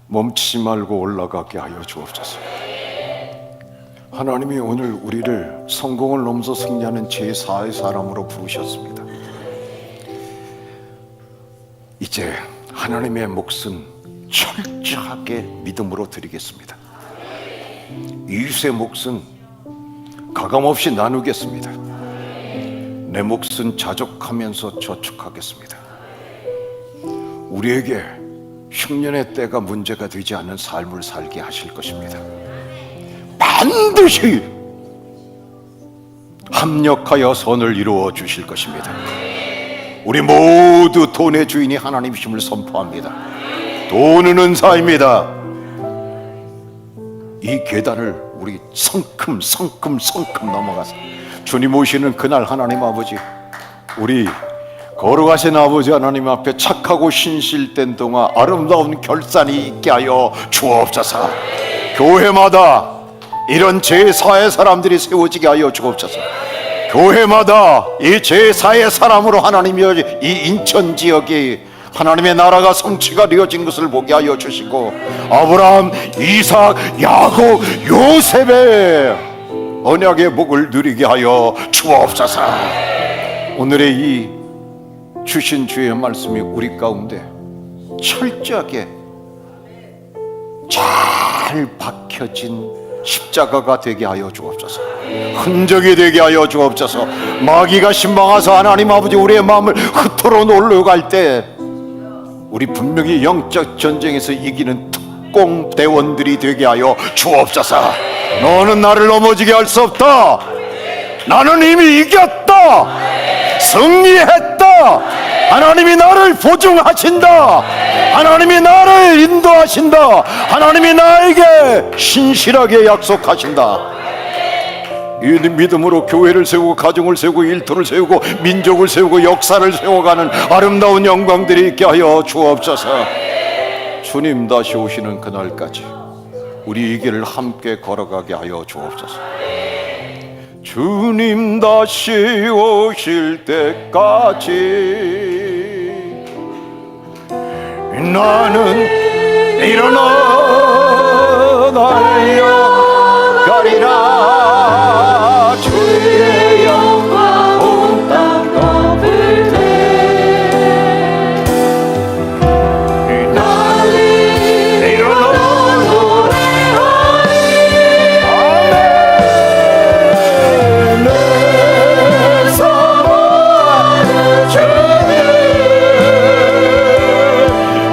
멈추지 말고 올라가게 하여 주옵소서. 하나님이 오늘 우리를 성공을 넘어서 승리하는 제4의 사람으로 부르셨습니다. 이제 하나님의 몫은 철저하게 믿음으로 드리겠습니다. 이웃의 몫은 가감없이 나누겠습니다. 내 몫은 자족하면서 저축하겠습니다. 우리에게 흉년의 때가 문제가 되지 않는 삶을 살게 하실 것입니다. 반드시 합력하여 선을 이루어 주실 것입니다. 우리 모두 돈의 주인이 하나님이심을 선포합니다. 돈은 은사입니다. 이 계단을 우리 성큼 넘어가서 주님 오시는 그날 하나님 아버지, 우리 걸어가신 아버지 하나님 앞에 착하고 신실된 동안 아름다운 결산이 있게 하여 주옵소서. 교회마다 이런 제4의 사람들이 세워지게 하여 주옵소서. 교회마다 이 제4의 사람으로 하나님이 이 인천 지역이 하나님의 나라가 성취가 되어진 것을 보게 하여 주시고, 아브라함, 이삭, 야곱, 요셉의 언약의 복을 누리게 하여 주옵소서. 오늘의 이 주신 주의 말씀이 우리 가운데 철저하게 잘 박혀진 십자가가 되게 하여 주옵소서. 흔적이 되게 하여 주옵소서. 마귀가 신방하서 하나님 아버지 우리의 마음을 흩어로 놀러갈 때 우리 분명히 영적 전쟁에서 이기는 특공대원들이 되게 하여 주옵소서. 너는 나를 넘어지게 할 수 없다. 나는 이미 이겼다. 승리했다. 하나님이 나를 보증하신다. 하나님이 나를 인도하신다. 하나님이 나에게 신실하게 약속하신다. 이 믿음으로 교회를 세우고 가정을 세우고 일터를 세우고 민족을 세우고 역사를 세워가는 아름다운 영광들이 있게 하여 주옵소서. 주님 다시 오시는 그날까지 우리 이 길을 함께 걸어가게 하여 주옵소서. 주님 다시 오실 때까지 나는 일어나 달려가리라. 주의 영광 온 땅 덮을 때 나는 일어나 노래하리. 아멘. 내 사랑하는 주님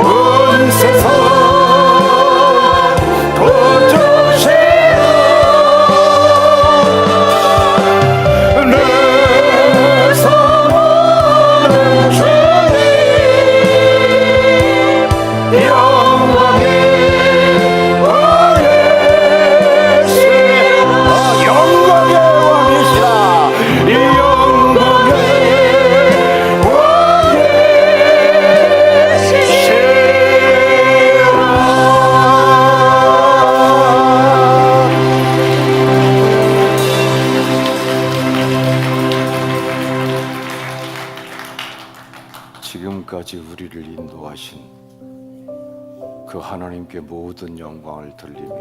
온 세상 지금까지 우리를 인도하신 그 하나님께 모든 영광을 돌리며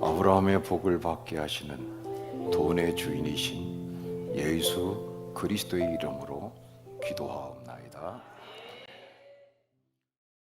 아브라함의 복을 받게 하시는 돈의 주인이신 예수 그리스도의 이름으로 기도하옵나이다.